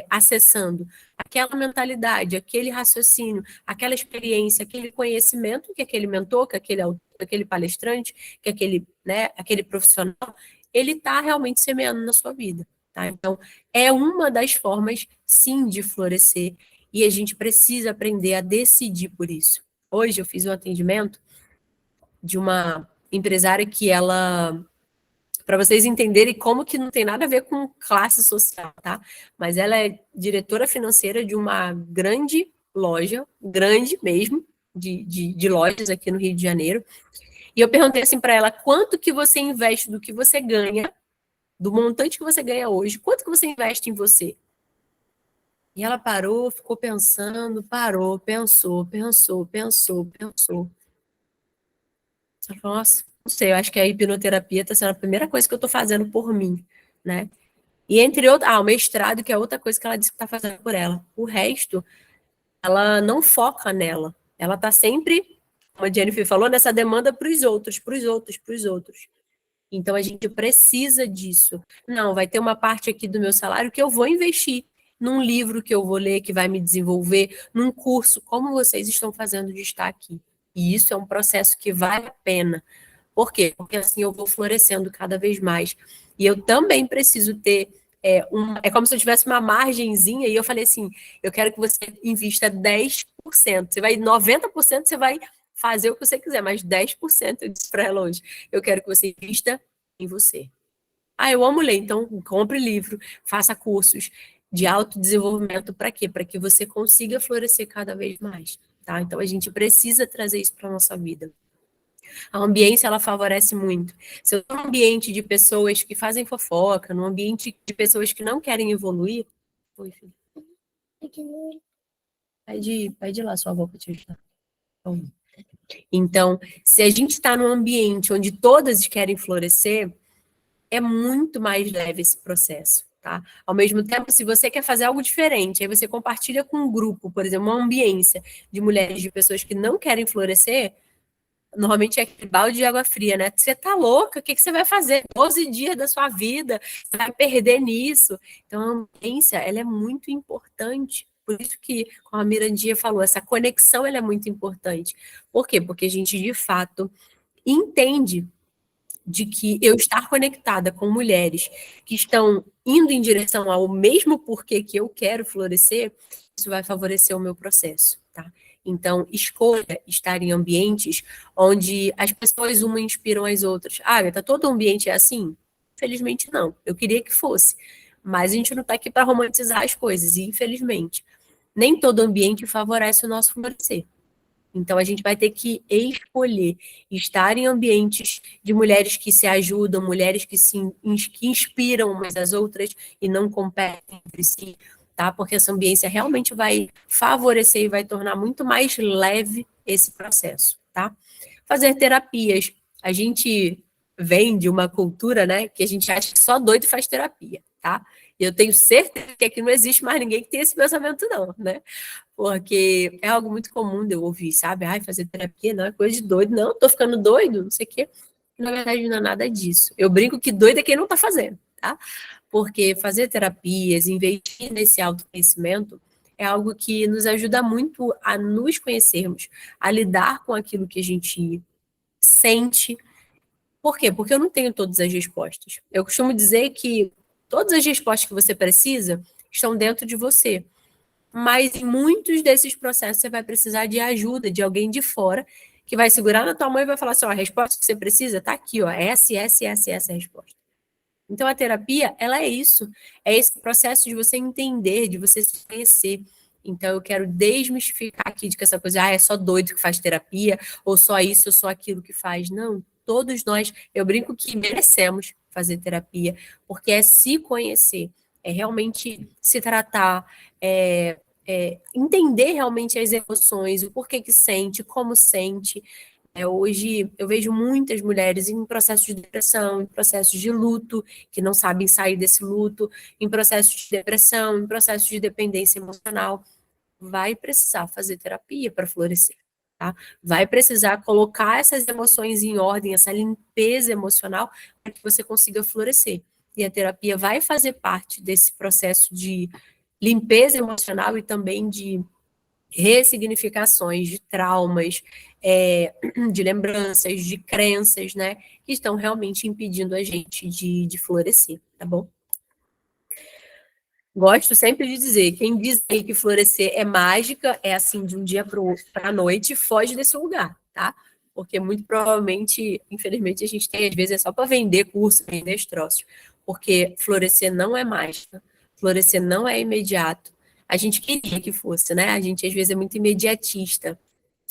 acessando. Aquela mentalidade, aquele raciocínio, aquela experiência, aquele conhecimento que aquele mentor, que aquele autor, que aquele palestrante, que aquele profissional, ele está realmente semeando na sua vida. Tá? Então, é uma das formas, sim, de florescer, e a gente precisa aprender a decidir por isso. Hoje eu fiz um atendimento de uma empresária que ela, para vocês entenderem como que não tem nada a ver com classe social, tá? Mas ela é diretora financeira de uma grande loja, grande mesmo, de lojas aqui no Rio de Janeiro. E eu perguntei assim para ela, quanto que você investe do que você ganha, do montante que você ganha hoje, quanto que você investe em você? E ela parou, ficou pensando, parou, pensou. Ela falou, nossa, não sei, eu acho que a hipnoterapia está sendo a primeira coisa que eu estou fazendo por mim, né? E entre outros, o mestrado, que é outra coisa que ela disse que está fazendo por ela. O resto, ela não foca nela. Ela está sempre, como a Jennifer falou, nessa demanda para os outros. Então, a gente precisa disso. Não, vai ter uma parte aqui do meu salário que eu vou investir num livro que eu vou ler, que vai me desenvolver, num curso, como vocês estão fazendo de estar aqui. E isso é um processo que vale a pena. Por quê? Porque assim eu vou florescendo cada vez mais. E eu também preciso ter é como se eu tivesse uma margenzinha, e eu falei assim, eu quero que você invista 10%. Você vai, 90% você vai fazer o que você quiser, mas 10% eu disse para ela hoje, eu quero que você invista em você. Eu amo ler, então compre livro, faça cursos de autodesenvolvimento, para quê? Para que você consiga florescer cada vez mais, tá? Então a gente precisa trazer isso para a nossa vida. A ambiência, ela favorece muito. Se eu estou num ambiente de pessoas que fazem fofoca, num ambiente de pessoas que não querem evoluir... Oi, filho. Pede lá sua avó para te ajudar. Então, se a gente está num ambiente onde todas querem florescer, é muito mais leve esse processo, tá? Ao mesmo tempo, se você quer fazer algo diferente, aí você compartilha com um grupo, por exemplo, uma ambiência de mulheres, de pessoas que não querem florescer, normalmente é aquele balde de água fria, né? Você tá louca? O que você vai fazer? 12 dias da sua vida, você vai perder nisso. Então, a ambiência, ela é muito importante. Por isso que, como a Mirandinha falou, essa conexão, ela é muito importante. Por quê? Porque a gente, de fato, entende de que eu estar conectada com mulheres que estão indo em direção ao mesmo porquê que eu quero florescer, isso vai favorecer o meu processo, tá? Então, escolha estar em ambientes onde as pessoas uma inspiram as outras. Tá todo ambiente é assim? Infelizmente não. Eu queria que fosse. Mas a gente não está aqui para romantizar as coisas, e infelizmente, nem todo ambiente favorece o nosso florescer. Então, a gente vai ter que escolher estar em ambientes de mulheres que se ajudam, mulheres que que inspiram umas às outras e não competem entre si, tá? Porque essa ambiência realmente vai favorecer e vai tornar muito mais leve esse processo, tá? Fazer terapias. A gente vem de uma cultura, né, que a gente acha que só doido faz terapia, tá? E eu tenho certeza que aqui não existe mais ninguém que tenha esse pensamento, não, né? Porque é algo muito comum de eu ouvir, sabe? Fazer terapia não é coisa de doido, não, tô ficando doido, não sei o quê. Na verdade, não é nada disso. Eu brinco que doido é quem não tá fazendo, tá? Porque fazer terapias, investir nesse autoconhecimento, é algo que nos ajuda muito a nos conhecermos, a lidar com aquilo que a gente sente. Por quê? Porque eu não tenho todas as respostas. Eu costumo dizer que todas as respostas que você precisa estão dentro de você. Mas em muitos desses processos você vai precisar de ajuda de alguém de fora que vai segurar na tua mão e vai falar assim, a resposta que você precisa está aqui, essa resposta. Então, a terapia, ela é isso. É esse processo de você entender, de você se conhecer. Então, eu quero desmistificar aqui de que essa coisa, é só doido que faz terapia, ou só isso, ou só aquilo que faz. Não, todos nós, eu brinco que merecemos fazer terapia, porque é se conhecer, é realmente se tratar, entender realmente as emoções, o porquê que sente, como sente. Hoje eu vejo muitas mulheres em processos de depressão, em processos de luto, que não sabem sair desse luto, em processos de depressão, em processos de dependência emocional. Vai precisar fazer terapia para florescer, tá? Vai precisar colocar essas emoções em ordem, essa limpeza emocional, para que você consiga florescer. E a terapia vai fazer parte desse processo de limpeza emocional e também de ressignificações de traumas, de lembranças, de crenças, né, que estão realmente impedindo a gente de florescer, tá bom? Gosto sempre de dizer, quem diz aí que florescer é mágica, é assim, de um dia para a noite, foge desse lugar, tá? Porque muito provavelmente, infelizmente, a gente tem, às vezes, é só para vender curso, vender os troços, porque florescer não é mágica, florescer não é imediato. A gente queria que fosse, né? A gente, às vezes, é muito imediatista,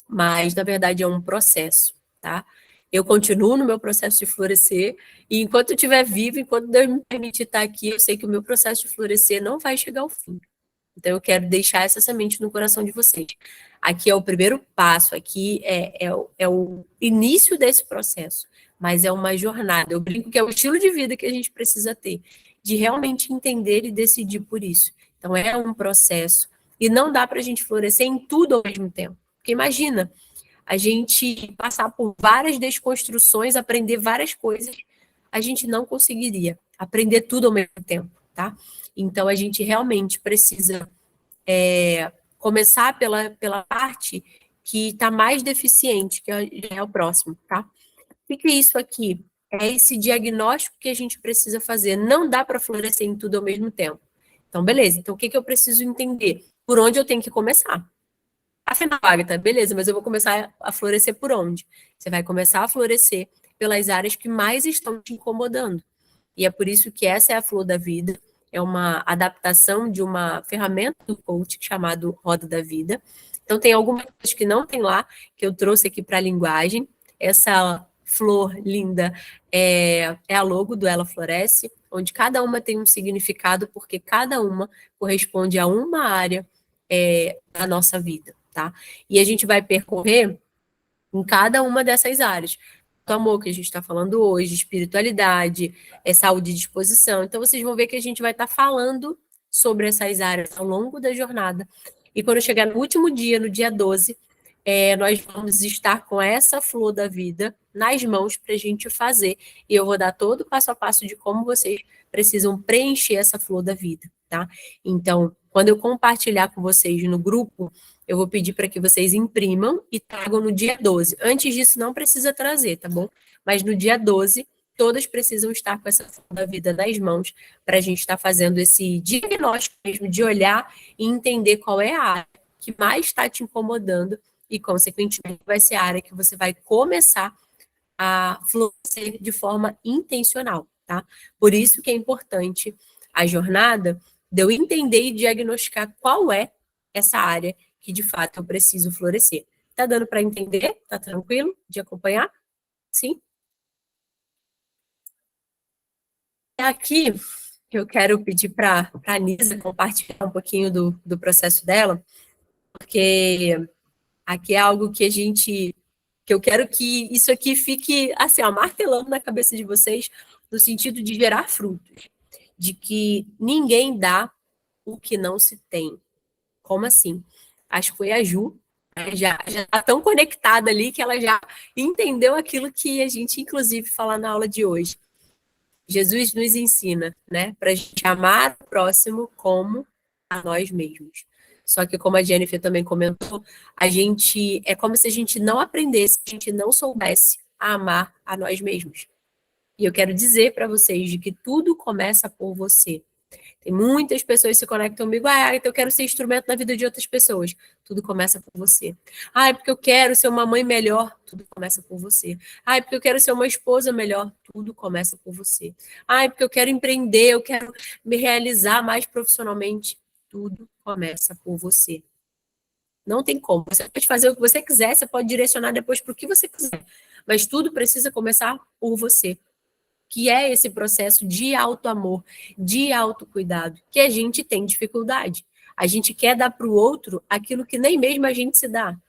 mas, na verdade, é um processo, tá? Eu continuo no meu processo de florescer, e enquanto eu estiver viva, enquanto Deus me permitir estar aqui, eu sei que o meu processo de florescer não vai chegar ao fim. Então, eu quero deixar essa semente no coração de vocês. Aqui é o primeiro passo, aqui é o início desse processo, mas é uma jornada. Eu brinco que é o estilo de vida que a gente precisa ter, de realmente entender e decidir por isso. Então, é um processo, e não dá para a gente florescer em tudo ao mesmo tempo. Porque imagina, a gente passar por várias desconstruções, aprender várias coisas, a gente não conseguiria aprender tudo ao mesmo tempo, tá? Então, a gente realmente precisa começar pela parte que está mais deficiente, que é o próximo, tá? O que é isso aqui? É esse diagnóstico que a gente precisa fazer. Não dá para florescer em tudo ao mesmo tempo. Então, beleza. Então, o que eu preciso entender? Por onde eu tenho que começar? Afinal, Agatha, beleza, mas eu vou começar a florescer por onde? Você vai começar a florescer pelas áreas que mais estão te incomodando. E é por isso que essa é a Flor da Vida, é uma adaptação de uma ferramenta do coach chamado Roda da Vida. Então, tem algumas coisas que não tem lá, que eu trouxe aqui para a linguagem. Essa flor linda é a logo do Ela Floresce, onde cada uma tem um significado, porque cada uma corresponde a uma área da nossa vida, tá? E a gente vai percorrer em cada uma dessas áreas. Do amor que a gente está falando hoje, espiritualidade, saúde e disposição. Então, vocês vão ver que a gente vai estar falando sobre essas áreas ao longo da jornada. E quando chegar no último dia, no dia 12, nós vamos estar com essa flor da vida nas mãos para a gente fazer. E eu vou dar todo o passo a passo de como vocês precisam preencher essa flor da vida, tá? Então, quando eu compartilhar com vocês no grupo, eu vou pedir para que vocês imprimam e tragam no dia 12. Antes disso, não precisa trazer, tá bom? Mas no dia 12, todas precisam estar com essa flor da vida nas mãos para a gente estar fazendo esse diagnóstico mesmo, de olhar e entender qual é a área que mais está te incomodando e, consequentemente, vai ser a área que você vai começar a florescer de forma intencional, tá? Por isso que é importante a jornada de eu entender e diagnosticar qual é essa área que, de fato, eu preciso florescer. Tá dando para entender? Tá tranquilo de acompanhar? Sim? Aqui, eu quero pedir para a Nisa compartilhar um pouquinho do processo dela, porque aqui é algo que eu quero que isso aqui fique, assim, ó, martelando na cabeça de vocês, no sentido de gerar frutos, de que ninguém dá o que não se tem. Como assim? Acho que foi a Ju, né, já está tão conectada ali que ela já entendeu aquilo que a gente, inclusive, fala na aula de hoje. Jesus nos ensina, né, para a gente amar o próximo como a nós mesmos. Só que, como a Jennifer também comentou, é como se a gente não aprendesse, a gente não soubesse a amar a nós mesmos. E eu quero dizer para vocês de que tudo começa por você. Tem muitas pessoas que se conectam comigo, então eu quero ser instrumento na vida de outras pessoas. Tudo começa por você. É porque eu quero ser uma mãe melhor. Tudo começa por você. É porque eu quero ser uma esposa melhor. Tudo começa por você. É porque eu quero empreender, eu quero me realizar mais profissionalmente. Tudo começa por você. Não tem como. Você pode fazer o que você quiser, você pode direcionar depois para o que você quiser. Mas tudo precisa começar por você. Que é esse processo de autoamor, de autocuidado, que a gente tem dificuldade. A gente quer dar para o outro aquilo que nem mesmo a gente se dá.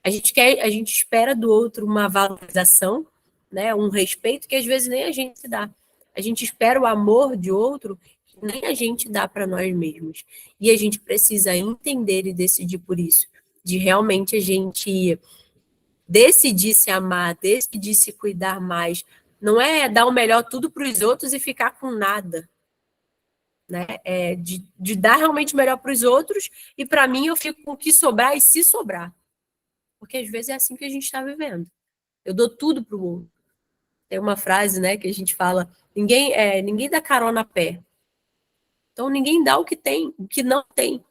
A gente espera do outro uma valorização, né, um respeito que às vezes nem a gente se dá. A gente espera o amor de outro que nem a gente dá para nós mesmos. E a gente precisa entender e decidir por isso, de realmente a gente decidir se amar, decidir se cuidar mais. Não é dar o melhor tudo para os outros e ficar com nada. Né? É de dar realmente o melhor para os outros e para mim eu fico com o que sobrar e se sobrar. Porque às vezes é assim que a gente está vivendo. Eu dou tudo para o outro. Tem uma frase, né, que a gente fala, ninguém dá carona a pé. Então ninguém dá o que tem, o que não tem.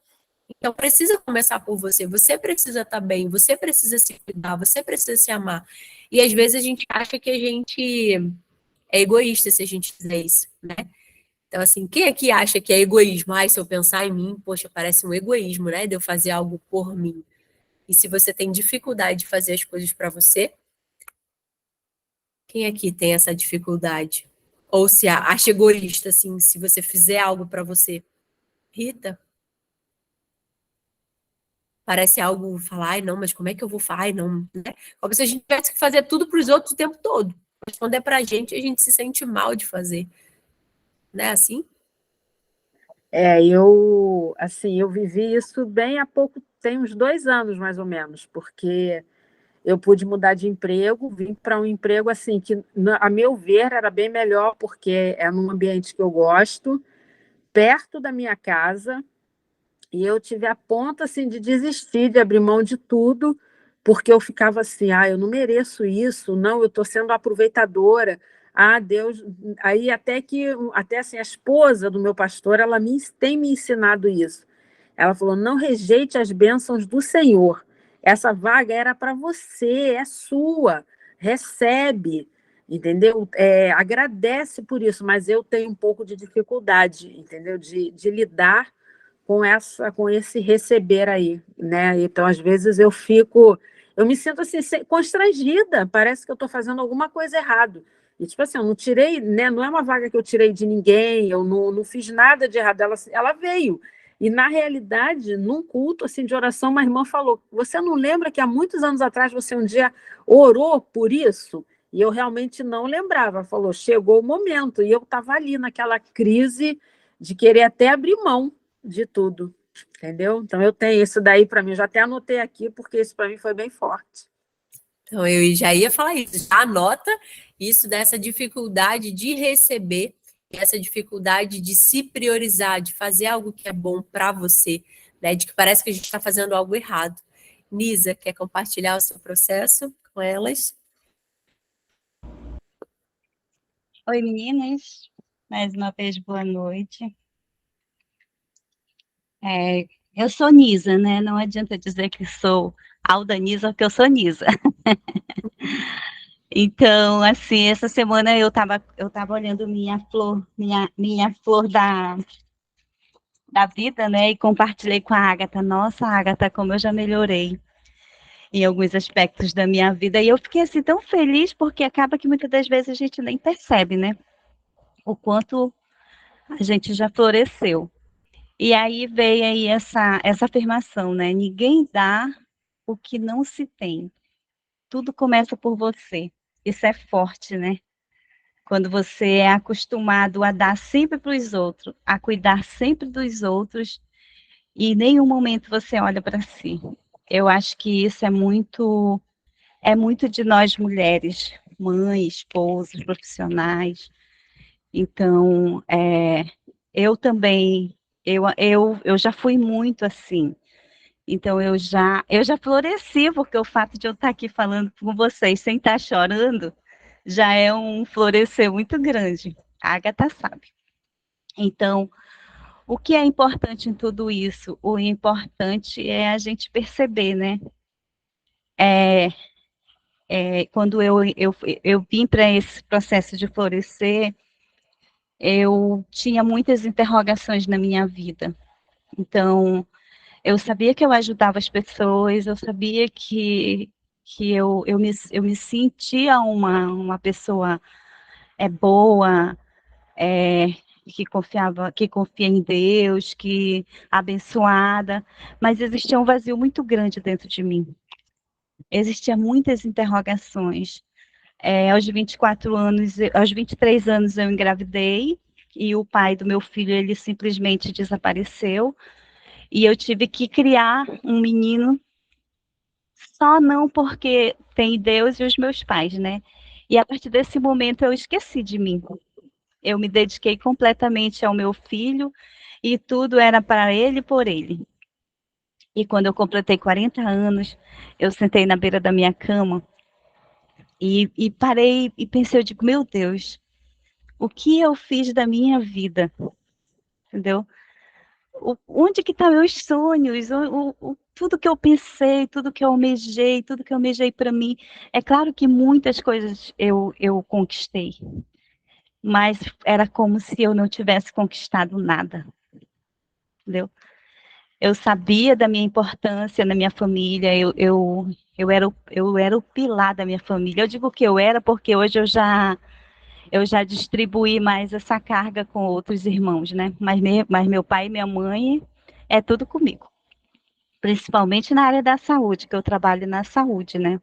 Então precisa começar por você. Você precisa estar bem, você precisa se cuidar, você precisa se amar. E às vezes a gente acha que a gente é egoísta se a gente fizer isso, né? Então, assim, quem aqui acha que é egoísmo? Se eu pensar em mim, poxa, parece um egoísmo, né? De eu fazer algo por mim. E se você tem dificuldade de fazer as coisas para você, quem aqui tem essa dificuldade? Ou se acha egoísta, assim, se você fizer algo para você? Rita? Parece algo, falar, não, mas como é que eu vou fazer? Não, né? Como se a gente tivesse que fazer tudo para os outros o tempo todo. Mas quando é para a gente se sente mal de fazer. Não é assim? Eu vivi isso bem há pouco, tem uns 2 anos, mais ou menos, porque eu pude mudar de emprego, vim para um emprego, assim, que, a meu ver, era bem melhor, porque é num ambiente que eu gosto, perto da minha casa, e eu tive a ponto, assim, de desistir, de abrir mão de tudo, porque eu ficava assim, eu não mereço isso, não, eu estou sendo aproveitadora, Deus... Aí até assim, a esposa do meu pastor, ela tem me ensinado isso. Ela falou, não rejeite as bênçãos do Senhor, essa vaga era para você, é sua, recebe, entendeu? Agradece por isso, mas eu tenho um pouco de dificuldade, entendeu? De lidar com esse receber aí, né? Então, às vezes, eu me sinto assim, constrangida, parece que eu estou fazendo alguma coisa errado. E, tipo assim, eu não tirei, né? Não é uma vaga que eu tirei de ninguém, eu não fiz nada de errado, ela veio. E, na realidade, num culto assim, de oração, uma irmã falou, você não lembra que há muitos anos atrás você um dia orou por isso? E eu realmente não lembrava. Falou, chegou o momento. E eu estava ali naquela crise de querer até abrir mão de tudo, entendeu? Então eu tenho isso daí para mim, já até anotei aqui, porque isso para mim foi bem forte. Então eu já ia falar isso, já anota isso dessa dificuldade de receber, essa dificuldade de se priorizar, de fazer algo que é bom para você, né? De que parece que a gente está fazendo algo errado. Nisa, quer compartilhar o seu processo com elas? Oi, meninas. Mais uma vez, boa noite. Eu sou Nisa, né? Não adianta dizer que sou Alda Nisa, porque eu sou Nisa. Então, assim, essa semana eu tava olhando minha flor da vida, né? E compartilhei com a Agatha. Nossa, Agatha, como eu já melhorei em alguns aspectos da minha vida. E eu fiquei assim tão feliz, porque acaba que muitas das vezes a gente nem percebe, né? O quanto a gente já floresceu. E aí veio aí essa afirmação, né? Ninguém dá o que não se tem. Tudo começa por você. Isso é forte, né? Quando você é acostumado a dar sempre para os outros, a cuidar sempre dos outros, e em nenhum momento você olha para si. Eu acho que isso é muito de nós mulheres, mães, esposas, profissionais. Então, eu também, eu já fui muito assim. Então, eu já floresci, porque o fato de eu estar aqui falando com vocês sem estar chorando, já é um florescer muito grande. A Agatha sabe. Então, O que é importante em tudo isso? O importante é a gente perceber, né? Quando eu vim para esse processo de florescer, eu tinha muitas interrogações na minha vida. Então, eu sabia que eu ajudava as pessoas, eu sabia que eu me sentia uma pessoa boa, que confia em Deus, que abençoada, mas existia um vazio muito grande dentro de mim. Existiam muitas interrogações. Aos 24 anos, aos 23 anos eu engravidei, e o pai do meu filho, ele simplesmente desapareceu, e eu tive que criar um menino, só não porque tem Deus e os meus pais, né? E a partir desse momento eu esqueci de mim. Eu me dediquei completamente ao meu filho, e tudo era para ele e por ele. E quando eu completei 40 anos, eu sentei na beira da minha cama e parei e pensei, eu digo, meu Deus, o que eu fiz da minha vida? Entendeu? Onde que estão meus sonhos? Tudo que eu pensei, tudo que eu almejei para mim. É claro que muitas coisas eu conquistei, mas era como se eu não tivesse conquistado nada. Entendeu? Eu sabia da minha importância na minha família, eu era o pilar da minha família. Eu digo que eu era porque hoje eu já distribuí mais essa carga com outros irmãos, né? Mas meu pai e minha mãe é tudo comigo, principalmente na área da saúde, que eu trabalho na saúde, né?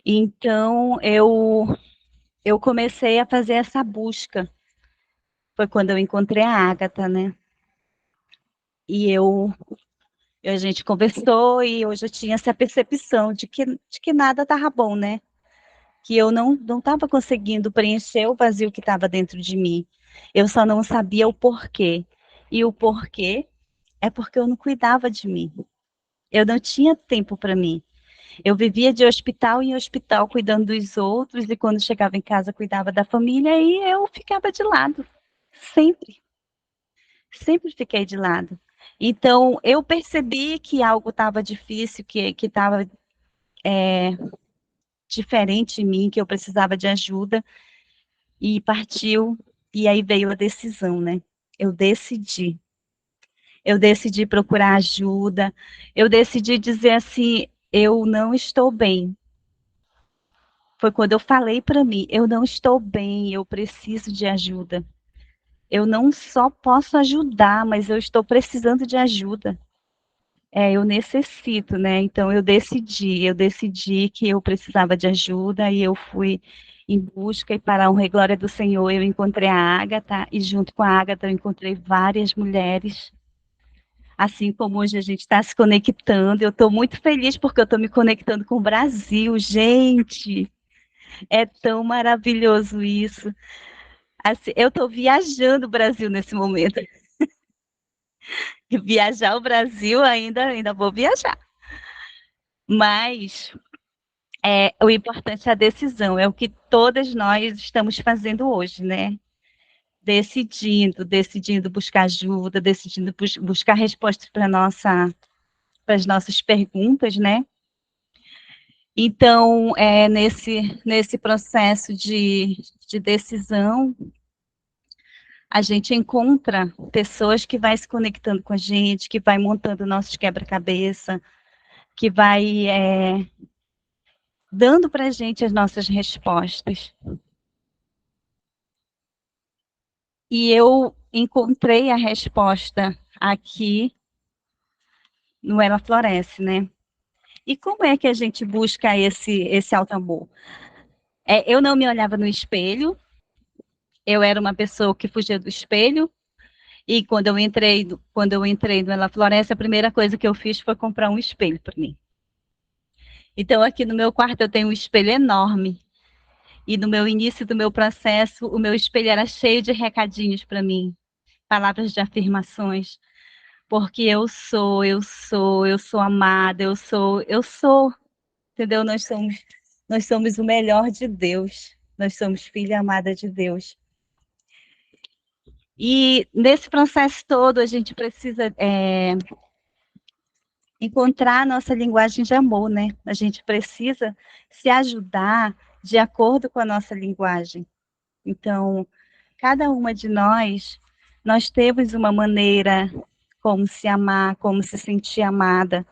Então, eu comecei a fazer essa busca. Foi quando eu encontrei a Ágata, né? E a gente conversou e hoje eu tinha essa percepção de que nada estava bom, né? Que eu não estava conseguindo preencher o vazio que estava dentro de mim. Eu só não sabia o porquê. E o porquê é porque eu não cuidava de mim. Eu não tinha tempo para mim. Eu vivia de hospital em hospital cuidando dos outros, e quando chegava em casa cuidava da família, e eu ficava de lado. Sempre. Sempre fiquei de lado. Então, eu percebi que algo estava difícil, que estava diferente em mim, que eu precisava de ajuda, e partiu, e aí veio a decisão, né? Eu decidi. Eu decidi procurar ajuda, eu decidi dizer assim, eu não estou bem. Foi quando eu falei para mim, eu não estou bem, eu preciso de ajuda. Eu não só posso ajudar, mas eu estou precisando de ajuda. Eu necessito, né? Então eu decidi que eu precisava de ajuda, e eu fui em busca, e para a honra e glória do Senhor, eu encontrei a Ágata, e junto com a Ágata eu encontrei várias mulheres, assim como hoje a gente está se conectando. Eu estou muito feliz porque eu estou me conectando com o Brasil, gente, é tão maravilhoso isso. Assim, eu estou viajando o Brasil nesse momento. Viajar o Brasil ainda vou viajar. Mas o importante é a decisão, é o que todas nós estamos fazendo hoje, né? Decidindo buscar ajuda, decidindo buscar respostas para as nossas perguntas, né? Então, nesse processo de decisão, a gente encontra pessoas que vai se conectando com a gente, que vai montando nossos quebra-cabeça, que vai dando para a gente as nossas respostas. E eu encontrei a resposta aqui no Ela Floresce, né? E como é que a gente busca esse alto amor? Eu não me olhava no espelho, eu era uma pessoa que fugia do espelho, e quando eu entrei no Ela Floresce, a primeira coisa que eu fiz foi comprar um espelho para mim. Então, aqui no meu quarto eu tenho um espelho enorme, e no meu início do meu processo, o meu espelho era cheio de recadinhos para mim, palavras de afirmações, porque eu sou amada, eu sou, entendeu? Nós somos o melhor de Deus, nós somos filha amada de Deus. E nesse processo todo, a gente precisa encontrar a nossa linguagem de amor, né? A gente precisa se ajudar de acordo com a nossa linguagem. Então, cada uma de nós temos uma maneira como se amar, como se sentir amada.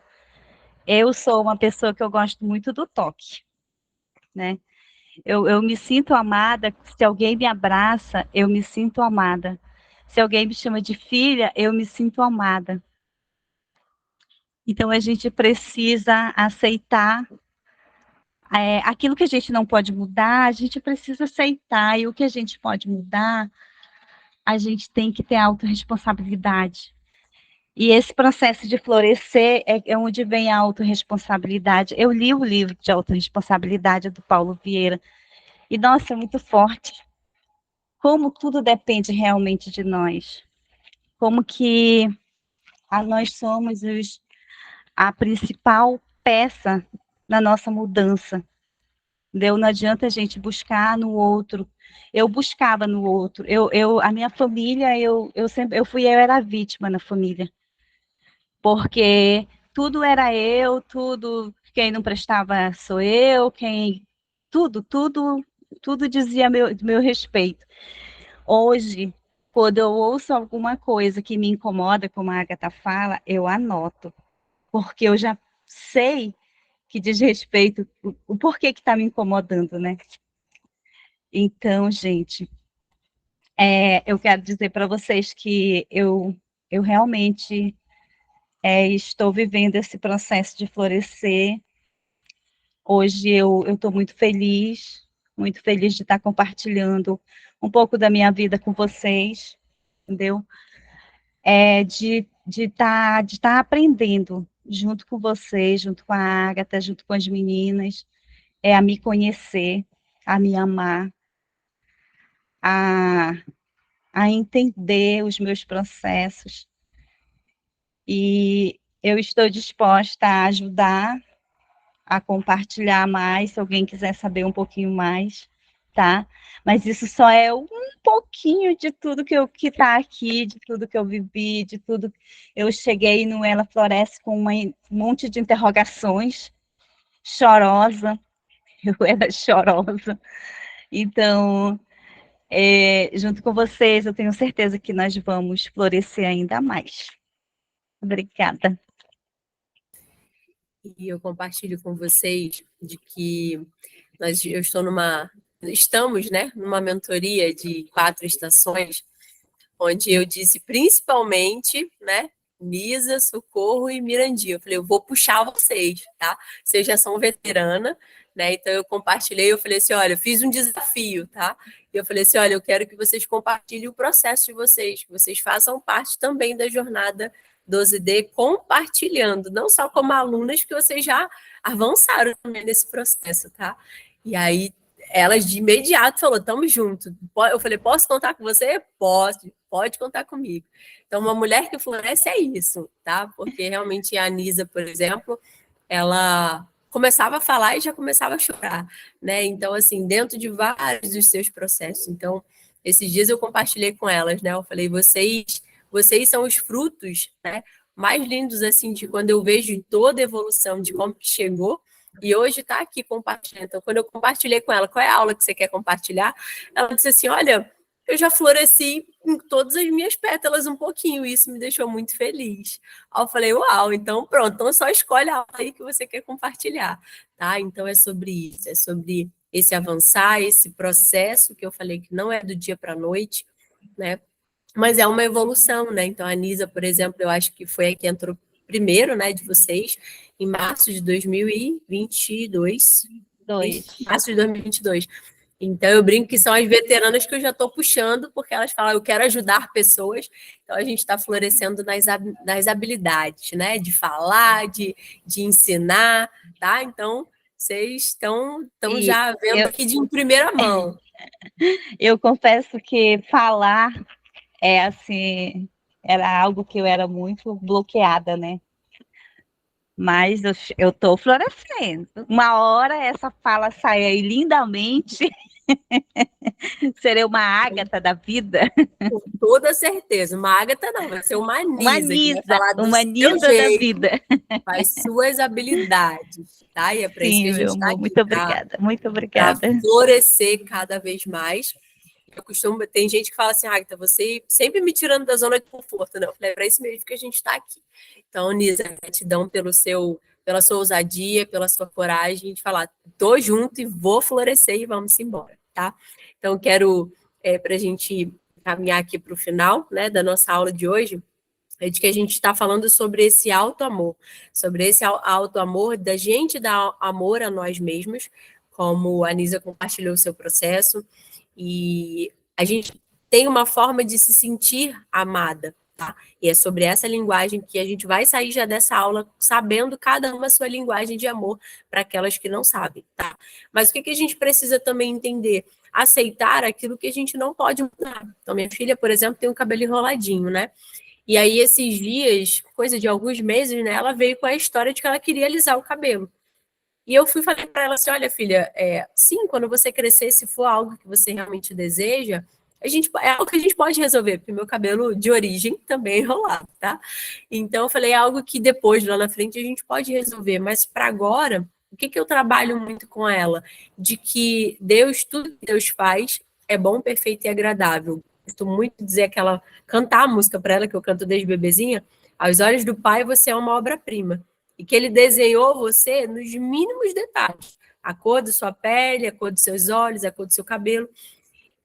Eu sou uma pessoa que eu gosto muito do toque, né? Eu me sinto amada, se alguém me abraça, eu me sinto amada. Se alguém me chama de filha, eu me sinto amada. Então, a gente precisa aceitar aquilo que a gente não pode mudar, a gente precisa aceitar, e o que a gente pode mudar, a gente tem que ter autorresponsabilidade. E esse processo de florescer é onde vem a autorresponsabilidade. Eu li o livro de autorresponsabilidade do Paulo Vieira, e, nossa, é muito forte. Como tudo depende realmente de nós. Como que nós somos a principal peça na nossa mudança. Entendeu? Não adianta a gente buscar no outro. Eu buscava no outro. A minha família, eu era vítima na família. Porque tudo era eu, quem não prestava sou eu, tudo dizia meu respeito. Hoje, quando eu ouço alguma coisa que me incomoda, como a Agatha fala, eu anoto, porque eu já sei que diz respeito, o porquê que está me incomodando, né? Então, gente, eu quero dizer para vocês que eu realmente estou vivendo esse processo de florescer. Hoje eu estou muito feliz de estar compartilhando um pouco da minha vida com vocês, entendeu? De estar aprendendo junto com vocês, junto com a Agatha, junto com as meninas, a me conhecer, a me amar, a entender os meus processos. E eu estou disposta a ajudar, a compartilhar mais, se alguém quiser saber um pouquinho mais, tá? Mas isso só é um pouquinho de tudo que está aqui, de tudo que eu vivi, de tudo. Eu cheguei no Ela Floresce com um monte de interrogações, chorosa, eu era chorosa. Então, junto com vocês, eu tenho certeza que nós vamos florescer ainda mais. Obrigada. E eu compartilho com vocês de que estamos, né, numa mentoria de 4 estações, onde eu disse principalmente, né, Nisa, Socorro e Mirandinha. Eu falei, eu vou puxar vocês, tá? Vocês já são veterana, né? Então eu compartilhei, eu falei assim, olha, eu fiz um desafio, tá? E eu falei assim, olha, eu quero que vocês compartilhem o processo de vocês, que vocês façam parte também da jornada 12D, compartilhando, não só como alunas, que vocês já avançaram também nesse processo, tá? E aí, elas de imediato falaram, estamos juntos. Eu falei, posso contar com você? Pode contar comigo. Então, uma mulher que floresce é isso, tá? Porque realmente a Nisa, por exemplo, ela começava a falar e já começava a chorar, né? Então, assim, dentro de vários dos seus processos. Então, esses dias eu compartilhei com elas, né? Eu falei, vocês são os frutos, né, mais lindos, assim, de quando eu vejo toda a evolução, de como que chegou, e hoje está aqui compartilhando. Então, quando eu compartilhei com ela, qual é a aula que você quer compartilhar? Ela disse assim, olha, eu já floresci em todas as minhas pétalas um pouquinho, e isso me deixou muito feliz. Aí eu falei, uau, então pronto, então só escolhe a aula aí que você quer compartilhar, tá? Então é sobre isso, é sobre esse avançar, esse processo que eu falei que não é do dia para a noite, né? Mas é uma evolução, né? Então, a Nisa, por exemplo, eu acho que foi a que entrou primeiro, né, de vocês, em março de 2022. Março de 2022. Então, eu brinco que são as veteranas que eu já estou puxando, porque elas falam, eu quero ajudar pessoas. Então, a gente está florescendo nas habilidades, né? De falar, de ensinar, tá? Então, vocês estão já vendo aqui de primeira mão. Eu confesso que falar assim, era algo que eu era muito bloqueada, né? Mas eu estou florescendo. Uma hora essa fala sai aí lindamente Serei uma Ágata da vida. Com toda certeza. Uma Ágata não, vai ser uma Uma Nisa, que vai Nisa, falar do uma seu Nisa da jeito, vida. faz suas habilidades, tá? E é para isso que Sim, a meu gente está amor, aqui, muito obrigada, muito para obrigada. florescer cada vez mais. Eu costumo, tem gente que fala assim, Agatha, você sempre me tirando da zona de conforto, né? Eu falei, é para isso mesmo que a gente está aqui. Então, Nisa, gratidão pela sua ousadia, pela sua coragem de falar, tô junto e vou florescer e vamos embora, tá? Então, quero, para a gente caminhar aqui para o final, né, da nossa aula de hoje, é de que a gente está falando sobre esse auto-amor, sobre esse auto-amor da gente dar amor a nós mesmos, como a Nisa compartilhou o seu processo, e a gente tem uma forma de se sentir amada, tá? E é sobre essa linguagem que a gente vai sair já dessa aula sabendo cada uma a sua linguagem de amor para aquelas que não sabem, tá? Mas o que a gente precisa também entender? Aceitar aquilo que a gente não pode mudar. Então, minha filha, por exemplo, tem um cabelo enroladinho, né? E aí, esses dias, coisa de alguns meses, né, ela veio com a história de que ela queria alisar o cabelo. E eu falei para ela assim, olha, filha, sim, quando você crescer, se for algo que você realmente deseja, é algo que a gente pode resolver, porque meu cabelo de origem também é enrolado, tá? Então, eu falei, é algo que depois, lá na frente, a gente pode resolver, mas para agora, o que eu trabalho muito com ela? De que Deus, tudo que Deus faz é bom, perfeito e agradável. Costumo muito dizer cantar a música para ela, que eu canto desde bebezinha, aos olhos do Pai você é uma obra-prima. E que ele desenhou você nos mínimos detalhes. A cor da sua pele, a cor dos seus olhos, a cor do seu cabelo.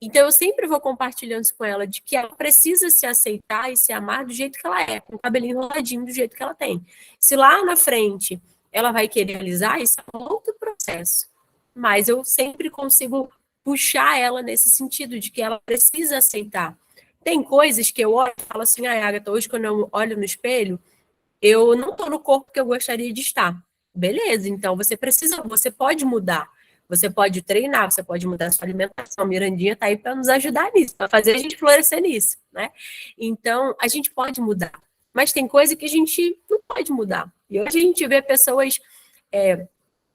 Então, eu sempre vou compartilhando isso com ela, de que ela precisa se aceitar e se amar do jeito que ela é, com o cabelinho enroladinho do jeito que ela tem. Se lá na frente ela vai querer alisar, isso é um outro processo. Mas eu sempre consigo puxar ela nesse sentido, de que ela precisa aceitar. Tem coisas que eu olho e falo assim, Agatha, hoje quando eu olho no espelho, eu não estou no corpo que eu gostaria de estar. Beleza, então você pode mudar. Você pode treinar, você pode mudar a sua alimentação. Mirandinha está aí para nos ajudar nisso, para fazer a gente florescer nisso, né? Então, a gente pode mudar. Mas tem coisa que a gente não pode mudar. E hoje a gente vê pessoas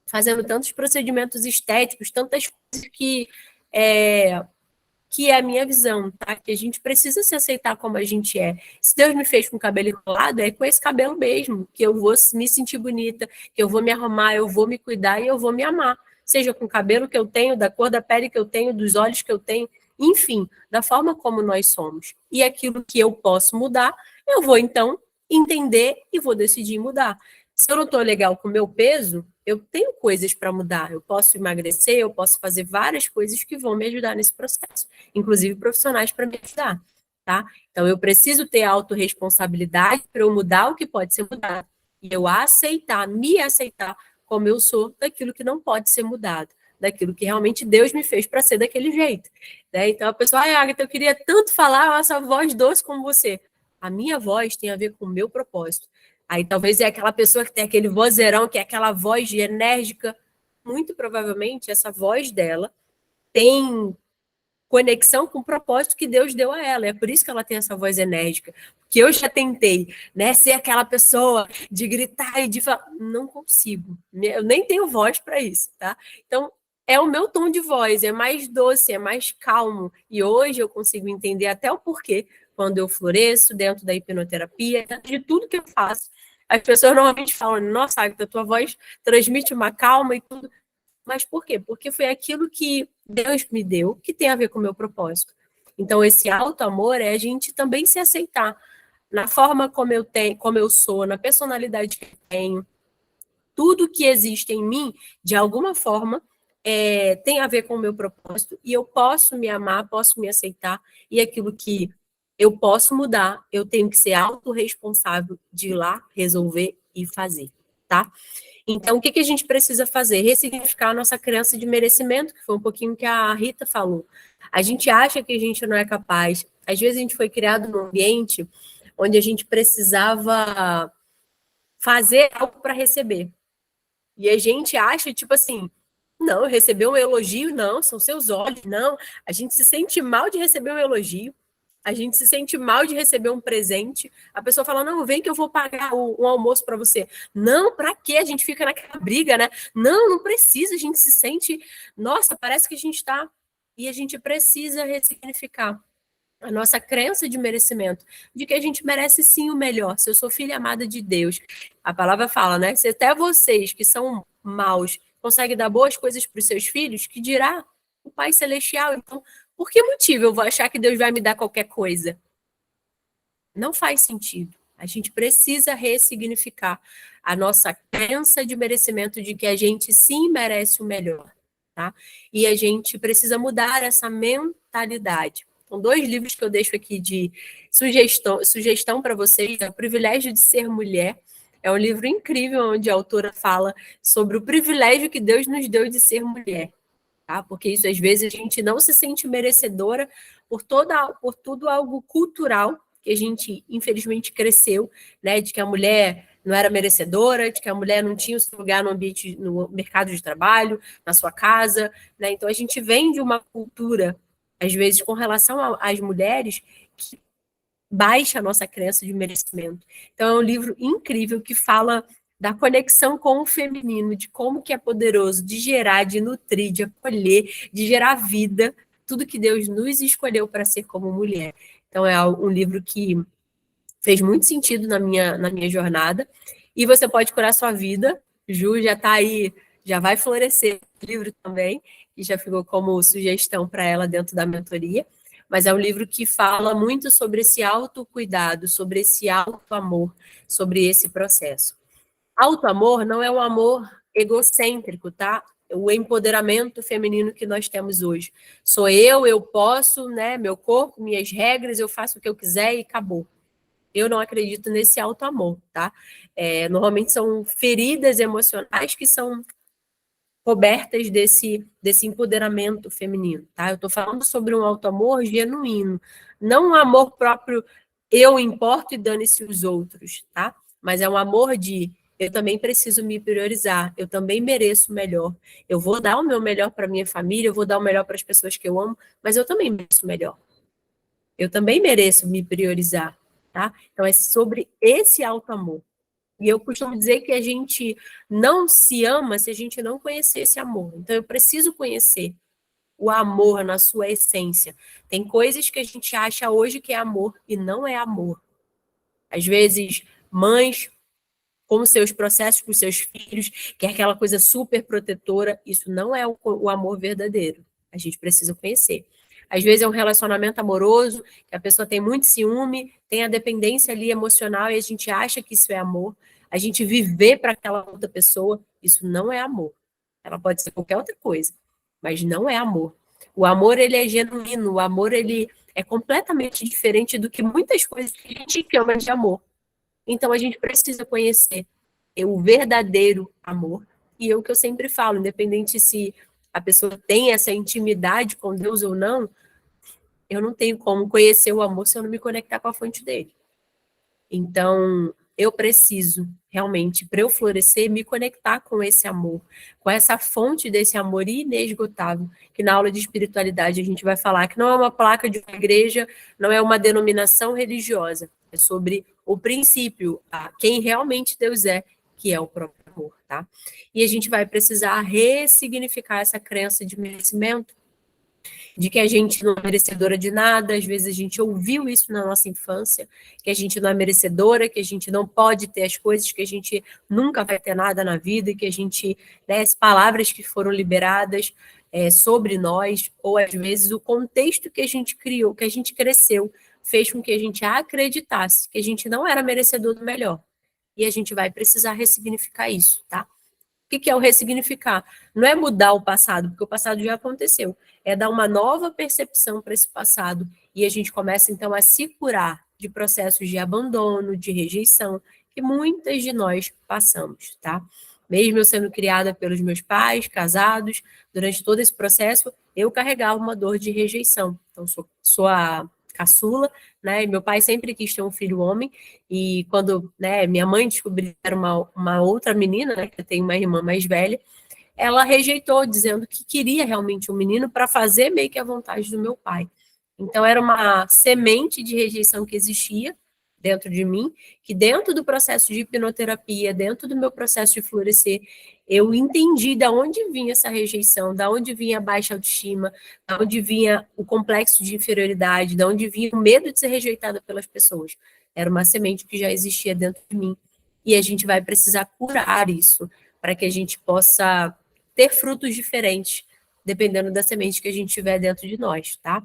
fazendo tantos procedimentos estéticos, tantas coisas que é a minha visão, tá? Que a gente precisa se aceitar como a gente é. Se Deus me fez com o cabelo enrolado, é com esse cabelo mesmo, que eu vou me sentir bonita, que eu vou me arrumar, eu vou me cuidar e eu vou me amar. Seja com o cabelo que eu tenho, da cor da pele que eu tenho, dos olhos que eu tenho, enfim, da forma como nós somos. E aquilo que eu posso mudar, eu vou, então, entender e vou decidir mudar. Se eu não estou legal com o meu peso, eu tenho coisas para mudar. Eu posso emagrecer, eu posso fazer várias coisas que vão me ajudar nesse processo, inclusive profissionais para me ajudar, tá? Então, eu preciso ter autorresponsabilidade para eu mudar o que pode ser mudado. E eu me aceitar como eu sou, daquilo que não pode ser mudado, daquilo que realmente Deus me fez para ser daquele jeito. Né? Então, a pessoa, Agatha, eu queria tanto falar essa voz doce como você. A minha voz tem a ver com o meu propósito. Aí talvez é aquela pessoa que tem aquele vozeirão, que é aquela voz enérgica. Muito provavelmente essa voz dela tem conexão com o propósito que Deus deu a ela. É por isso que ela tem essa voz enérgica. Porque eu já tentei, né, ser aquela pessoa de gritar e de falar. Não consigo. Eu nem tenho voz para isso, tá? Então, é o meu tom de voz, é mais doce, é mais calmo. E hoje eu consigo entender até o porquê, quando eu floresço dentro da hipnoterapia, dentro de tudo que eu faço. As pessoas normalmente falam, nossa, Agatha, a tua voz transmite uma calma e tudo. Mas por quê? Porque foi aquilo que Deus me deu, que tem a ver com o meu propósito. Então, esse auto-amor é a gente também se aceitar na forma como eu sou, na personalidade que eu tenho. Tudo que existe em mim, de alguma forma, tem a ver com o meu propósito, e eu posso me amar, posso me aceitar, e aquilo que eu posso mudar, eu tenho que ser autorresponsável de ir lá, resolver e fazer, tá? Então, o que a gente precisa fazer? Ressignificar a nossa crença de merecimento, que foi um pouquinho que a Rita falou. A gente acha que a gente não é capaz. Às vezes a gente foi criado num ambiente onde a gente precisava fazer algo para receber. E a gente acha, tipo assim, não, receber um elogio, não, são seus olhos, não. A gente se sente mal de receber um elogio. A gente se sente mal de receber um presente. A pessoa fala, não, vem que eu vou pagar um almoço para você. Não, para quê? A gente fica naquela briga, né? Não, não precisa. A gente se sente... Nossa, parece que a gente está E a gente precisa ressignificar a nossa crença de merecimento, de que a gente merece sim o melhor. Se eu sou filha amada de Deus, a palavra fala, né? Se até vocês que são maus conseguem dar boas coisas para os seus filhos, que dirá o Pai Celestial? Então, por que motivo eu vou achar que Deus vai me dar qualquer coisa? Não faz sentido. A gente precisa ressignificar a nossa crença de merecimento de que a gente sim merece o melhor, tá? E a gente precisa mudar essa mentalidade. São 2 livros que eu deixo aqui de sugestão para vocês. É O Privilégio de Ser Mulher. É um livro incrível onde a autora fala sobre o privilégio que Deus nos deu de ser mulher. Tá? Porque isso, às vezes, a gente não se sente merecedora por tudo algo cultural que a gente, infelizmente, cresceu, né? De que a mulher não era merecedora, de que a mulher não tinha o seu lugar no mercado de trabalho, na sua casa, né? Então, a gente vem de uma cultura, às vezes, com relação às mulheres, que baixa a nossa crença de merecimento. Então, é um livro incrível que fala da conexão com o feminino, de como que é poderoso de gerar, de nutrir, de acolher, de gerar vida, tudo que Deus nos escolheu para ser como mulher. Então, é um livro que fez muito sentido na minha jornada. E você pode curar sua vida. Ju já está aí, já vai florescer o livro também, e já ficou como sugestão para ela dentro da mentoria. Mas é um livro que fala muito sobre esse autocuidado, sobre esse autoamor, sobre esse processo. Autoamor não é um amor egocêntrico, tá? O empoderamento feminino que nós temos hoje. Sou eu posso, né? Meu corpo, minhas regras, eu faço o que eu quiser e acabou. Eu não acredito nesse autoamor, tá? Normalmente são feridas emocionais que são cobertas desse empoderamento feminino, tá? Eu tô falando sobre um autoamor genuíno, não um amor próprio, eu importo e dane-se os outros, tá? Mas é um amor de eu também preciso me priorizar, eu também mereço o melhor, eu vou dar o meu melhor para minha família, eu vou dar o melhor para as pessoas que eu amo, mas eu também mereço o melhor. Eu também mereço me priorizar, tá? Então é sobre esse autoamor. E eu costumo dizer que a gente não se ama se a gente não conhecer esse amor. Então, eu preciso conhecer o amor na sua essência. Tem coisas que a gente acha hoje que é amor e não é amor. Às vezes, mães, com seus processos com seus filhos, que é aquela coisa super protetora, isso não é o amor verdadeiro. A gente precisa conhecer. Às vezes é um relacionamento amoroso, que a pessoa tem muito ciúme, tem a dependência ali emocional e a gente acha que isso é amor. A gente viver para aquela outra pessoa, isso não é amor. Ela pode ser qualquer outra coisa, mas não é amor. O amor, ele é genuíno, o amor, ele é completamente diferente do que muitas coisas que a gente chama de amor. Então, a gente precisa conhecer o verdadeiro amor. E é o que eu sempre falo, independente se a pessoa tem essa intimidade com Deus ou não, eu não tenho como conhecer o amor se eu não me conectar com a fonte dele. Então, eu preciso, realmente, para eu florescer, me conectar com esse amor, com essa fonte desse amor inesgotável, que na aula de espiritualidade a gente vai falar que não é uma placa de uma igreja, não é uma denominação religiosa, é sobre o princípio, quem realmente Deus é, que é o próprio amor, tá? E a gente vai precisar ressignificar essa crença de merecimento, de que a gente não é merecedora de nada, às vezes a gente ouviu isso na nossa infância, que a gente não é merecedora, que a gente não pode ter as coisas, que a gente nunca vai ter nada na vida, que a gente, né, as palavras que foram liberadas sobre nós, ou às vezes o contexto que a gente criou, que a gente cresceu, fez com que a gente acreditasse que a gente não era merecedor do melhor. E a gente vai precisar ressignificar isso, tá? O que é o ressignificar? Não é mudar o passado, porque o passado já aconteceu. É dar uma nova percepção para esse passado. E a gente começa, então, a se curar de processos de abandono, de rejeição, que muitas de nós passamos, tá? Mesmo eu sendo criada pelos meus pais, casados, durante todo esse processo, eu carregava uma dor de rejeição. Então, sou a caçula, né? E meu pai sempre quis ter um filho homem, e quando, né, minha mãe descobriu que era uma outra menina, né, que eu tenho uma irmã mais velha, ela rejeitou, dizendo que queria realmente um menino para fazer meio que a vontade do meu pai. Então, era uma semente de rejeição que existia, dentro de mim, que dentro do processo de hipnoterapia, dentro do meu processo de florescer, eu entendi de onde vinha essa rejeição, de onde vinha a baixa autoestima, de onde vinha o complexo de inferioridade, de onde vinha o medo de ser rejeitada pelas pessoas. Era uma semente que já existia dentro de mim. E a gente vai precisar curar isso, para que a gente possa ter frutos diferentes, dependendo da semente que a gente tiver dentro de nós, tá?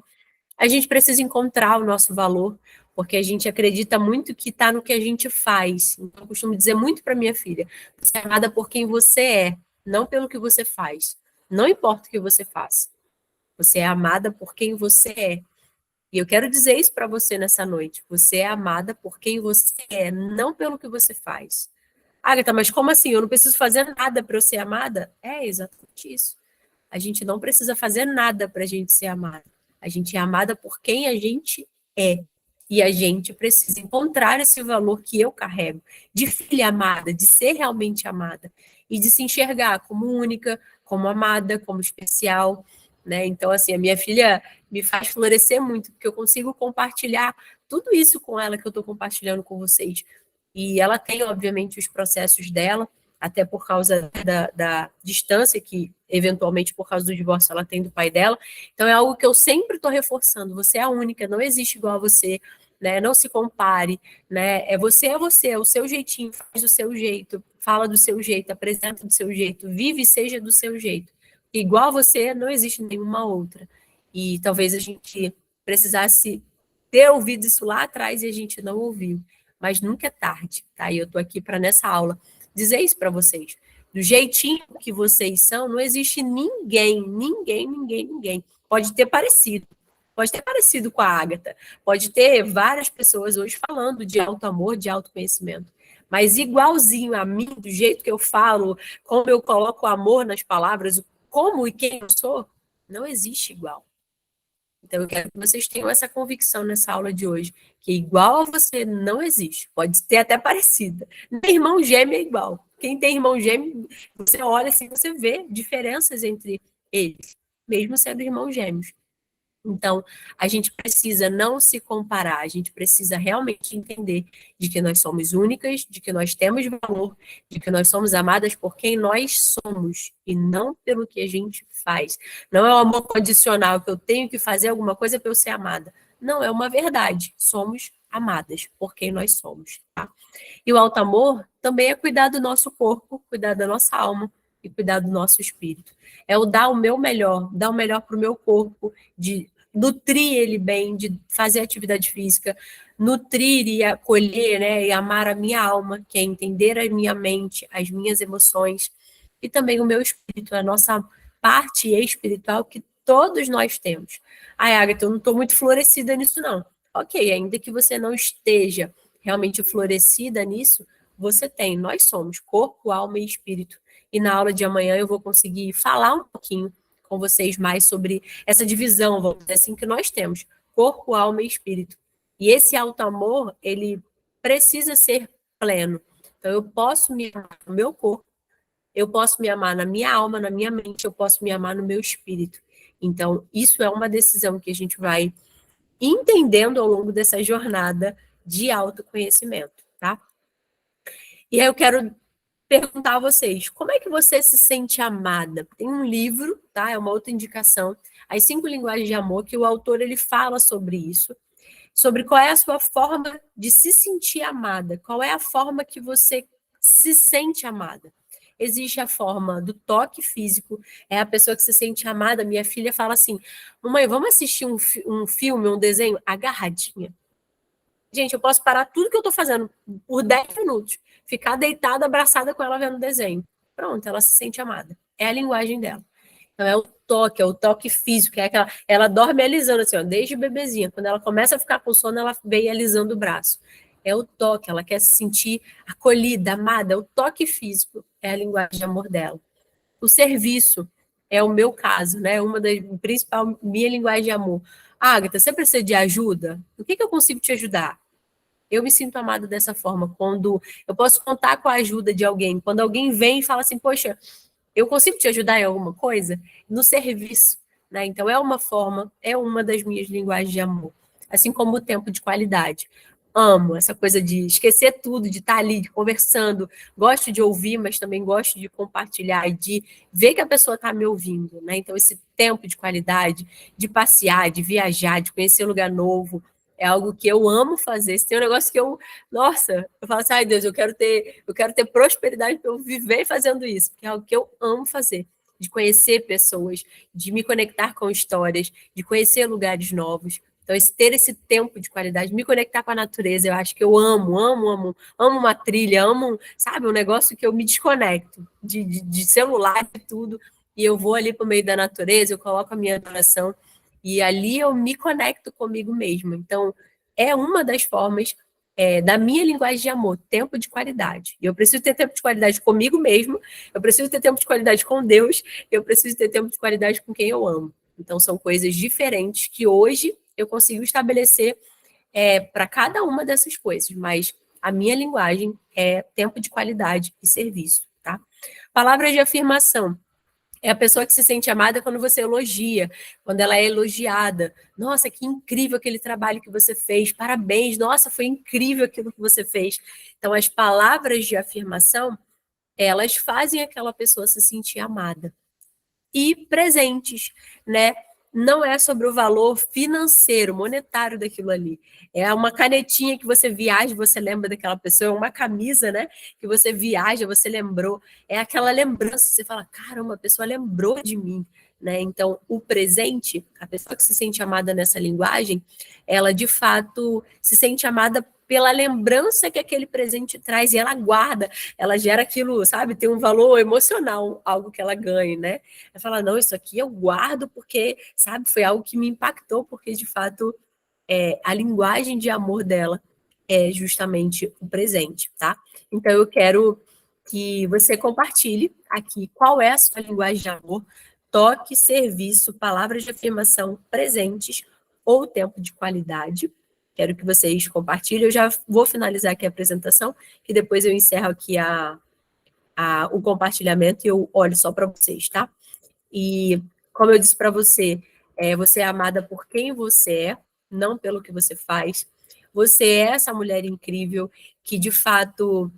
A gente precisa encontrar o nosso valor, porque a gente acredita muito que está no que a gente faz. Então, eu costumo dizer muito para minha filha, você é amada por quem você é, não pelo que você faz. Não importa o que você faça. Você é amada por quem você é. E eu quero dizer isso para você nessa noite. Você é amada por quem você é, não pelo que você faz. Agatha, mas como assim? Eu não preciso fazer nada para eu ser amada? É exatamente isso. A gente não precisa fazer nada para a gente ser amada. A gente é amada por quem a gente é. E a gente precisa encontrar esse valor que eu carrego, de filha amada, de ser realmente amada. E de se enxergar como única, como amada, como especial, né? Então, assim, a minha filha me faz florescer muito, porque eu consigo compartilhar tudo isso com ela que eu estou compartilhando com vocês. E ela tem, obviamente, os processos dela, até por causa da distância que, eventualmente, por causa do divórcio, ela tem do pai dela. Então, é algo que eu sempre estou reforçando. Você é a única, não existe igual a você, né? Não se compare, né? É você, é o seu jeitinho, faz do seu jeito, fala do seu jeito, apresenta do seu jeito, vive e seja do seu jeito. Igual a você, não existe nenhuma outra. E talvez a gente precisasse ter ouvido isso lá atrás e a gente não ouviu. Mas nunca é tarde, tá? E eu tô aqui para, nessa aula, dizer isso para vocês. Do jeitinho que vocês são, não existe ninguém. Pode ter parecido com a Agatha, pode ter várias pessoas hoje falando de alto amor, de autoconhecimento, mas igualzinho a mim, do jeito que eu falo, como eu coloco o amor nas palavras, como e quem eu sou, não existe igual. Então, eu quero que vocês tenham essa convicção nessa aula de hoje, que igual a você não existe. Pode ter até parecida. Nem irmão gêmeo é igual. Quem tem irmão gêmeo, você olha assim, você vê diferenças entre eles, mesmo sendo irmãos gêmeos. Então, a gente precisa não se comparar, a gente precisa realmente entender de que nós somos únicas, de que nós temos valor, de que nós somos amadas por quem nós somos e não pelo que a gente faz. Não é um amor condicional que eu tenho que fazer alguma coisa para eu ser amada. Não, é uma verdade. Somos amadas por quem nós somos, tá? E o alto amor também é cuidar do nosso corpo, cuidar da nossa alma e cuidar do nosso espírito. É o dar o meu melhor, dar o melhor para o meu corpo, de nutrir ele bem, de fazer atividade física, nutrir e acolher, né, e amar a minha alma, que é entender a minha mente, as minhas emoções, e também o meu espírito, a nossa parte espiritual que todos nós temos. Ai, Agatha, eu não estou muito florescida nisso, não. Ok, ainda que você não esteja realmente florescida nisso, você tem, nós somos corpo, alma e espírito. E na aula de amanhã eu vou conseguir falar um pouquinho com vocês mais sobre essa divisão, vamos dizer assim, que nós temos, corpo, alma e espírito. E esse alto amor, ele precisa ser pleno. Então, eu posso me amar no meu corpo, eu posso me amar na minha alma, na minha mente, eu posso me amar no meu espírito. Então, isso é uma decisão que a gente vai entendendo ao longo dessa jornada de autoconhecimento, tá? E aí eu quero perguntar a vocês, como é que você se sente amada? Tem um livro, tá? É uma outra indicação, As 5 Linguagens de Amor, que o autor ele fala sobre isso, sobre qual é a sua forma de se sentir amada, qual é a forma que você se sente amada. Existe a forma do toque físico, é a pessoa que se sente amada. Minha filha fala assim, mamãe, vamos assistir um filme, um desenho agarradinha? Gente, eu posso parar tudo que eu tô fazendo por 10 minutos, ficar deitada, abraçada com ela vendo desenho. Pronto, ela se sente amada. É a linguagem dela. Então, é o toque físico, é aquela, ela dorme alisando, assim, ó, desde bebezinha. Quando ela começa a ficar com sono, ela vem alisando o braço. É o toque, ela quer se sentir acolhida, amada. O toque físico é a linguagem de amor dela. O serviço é o meu caso, né? Uma das principais, minha linguagem de amor. Agatha, você precisa de ajuda? O que eu consigo te ajudar? Eu me sinto amada dessa forma, quando eu posso contar com a ajuda de alguém, quando alguém vem e fala assim, poxa, eu consigo te ajudar em alguma coisa? No serviço, né? Então, é uma forma, é uma das minhas linguagens de amor, assim como o tempo de qualidade. amo essa coisa de esquecer tudo, de estar ali conversando. Gosto de ouvir, mas também gosto de compartilhar e de ver que a pessoa está me ouvindo, né? Então, esse tempo de qualidade, de passear, de viajar, de conhecer um lugar novo, é algo que eu amo fazer. Se tem um negócio que nossa, eu falo assim, ai Deus, eu quero ter prosperidade para eu viver fazendo isso, porque é algo que eu amo fazer, de conhecer pessoas, de me conectar com histórias, de conhecer lugares novos. Então, ter esse tempo de qualidade, me conectar com a natureza, eu acho que eu amo uma trilha, sabe, um negócio que eu me desconecto de celular, de tudo, e eu vou ali para o meio da natureza, eu coloco a minha adoração, e ali eu me conecto comigo mesma. Então, é uma das formas da minha linguagem de amor, tempo de qualidade. E eu preciso ter tempo de qualidade comigo mesmo, eu preciso ter tempo de qualidade com Deus, eu preciso ter tempo de qualidade com quem eu amo. Então, são coisas diferentes que hoje eu consigo estabelecer para cada uma dessas coisas, mas a minha linguagem é tempo de qualidade e serviço, tá? Palavras de afirmação. É a pessoa que se sente amada quando você elogia, quando ela é elogiada. Nossa, que incrível aquele trabalho que você fez, parabéns, nossa, foi incrível aquilo que você fez. Então, as palavras de afirmação, elas fazem aquela pessoa se sentir amada. E presentes, né? Não é sobre o valor financeiro, monetário daquilo ali. É uma canetinha que você viaja, você lembra daquela pessoa, é uma camisa, né? Que você viaja, você lembrou. É aquela lembrança, você fala, caramba, a pessoa lembrou de mim, né? Então, o presente, a pessoa que se sente amada nessa linguagem, ela de fato se sente amada pela lembrança que aquele presente traz e ela guarda, ela gera aquilo, sabe? Tem um valor emocional, algo que ela ganhe, né? Ela fala, não, isso aqui eu guardo porque, sabe, foi algo que me impactou, porque de fato a linguagem de amor dela é justamente o presente, tá? Então eu quero que você compartilhe aqui qual é a sua linguagem de amor, toque, serviço, palavras de afirmação, presentes ou tempo de qualidade. Quero que vocês compartilhem. Eu já vou finalizar aqui a apresentação, que depois eu encerro aqui o compartilhamento e eu olho só para vocês, tá? E, como eu disse para você, você é amada por quem você é, não pelo que você faz. Você é essa mulher incrível que, de fato,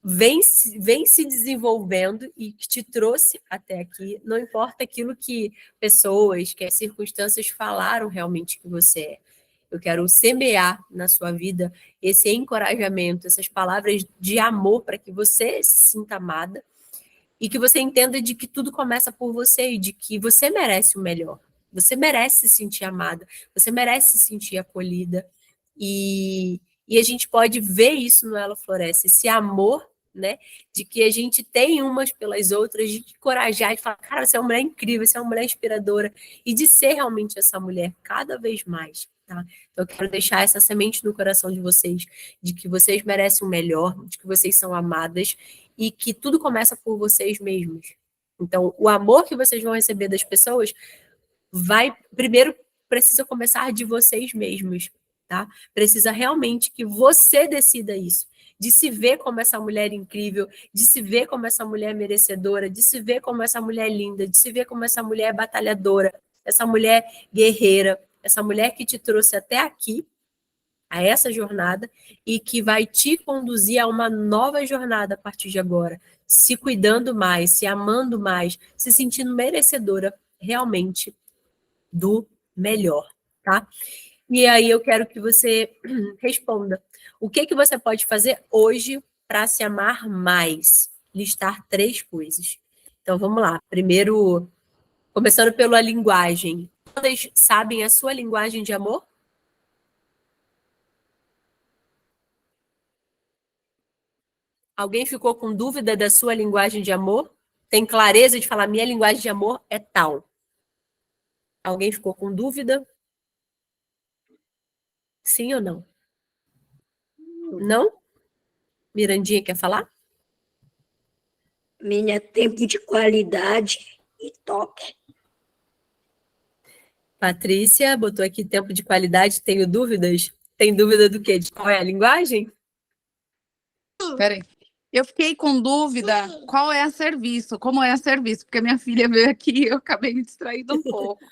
vem se desenvolvendo e que te trouxe até aqui. Não importa aquilo que pessoas, que as circunstâncias falaram realmente que você é. Eu quero semear na sua vida esse encorajamento, essas palavras de amor para que você se sinta amada e que você entenda de que tudo começa por você e de que você merece o melhor. Você merece se sentir amada, você merece se sentir acolhida. E a gente pode ver isso no Ela Floresce, esse amor, né? De que a gente tem umas pelas outras, de encorajar e falar, cara, você é uma mulher incrível, você é uma mulher inspiradora, e de ser realmente essa mulher cada vez mais. Tá? Então, eu quero deixar essa semente no coração de vocês, de que vocês merecem o melhor, de que vocês são amadas e que tudo começa por vocês mesmos. Então, o amor que vocês vão receber das pessoas precisa começar de vocês mesmos, tá? Precisa realmente que você decida isso, de se ver como essa mulher incrível, de se ver como essa mulher merecedora, de se ver como essa mulher linda, de se ver como essa mulher batalhadora, essa mulher guerreira, essa mulher que te trouxe até aqui, a essa jornada, e que vai te conduzir a uma nova jornada a partir de agora, se cuidando mais, se amando mais, se sentindo merecedora realmente do melhor, tá? E aí eu quero que você responda. O que você pode fazer hoje para se amar mais? Listar 3 coisas. Então, vamos lá. Primeiro, começando pela linguagem. Todas sabem a sua linguagem de amor? Alguém ficou com dúvida da sua linguagem de amor? Tem clareza de falar, minha linguagem de amor é tal? Alguém ficou com dúvida? Sim ou não? Não? Mirandinha quer falar? Minha tempo de qualidade e toque. Patrícia botou aqui tempo de qualidade, tenho dúvidas? Tem dúvida do quê? De qual é a linguagem? Peraí. Eu fiquei com dúvida como é serviço, porque minha filha veio aqui e eu acabei me distraindo um pouco.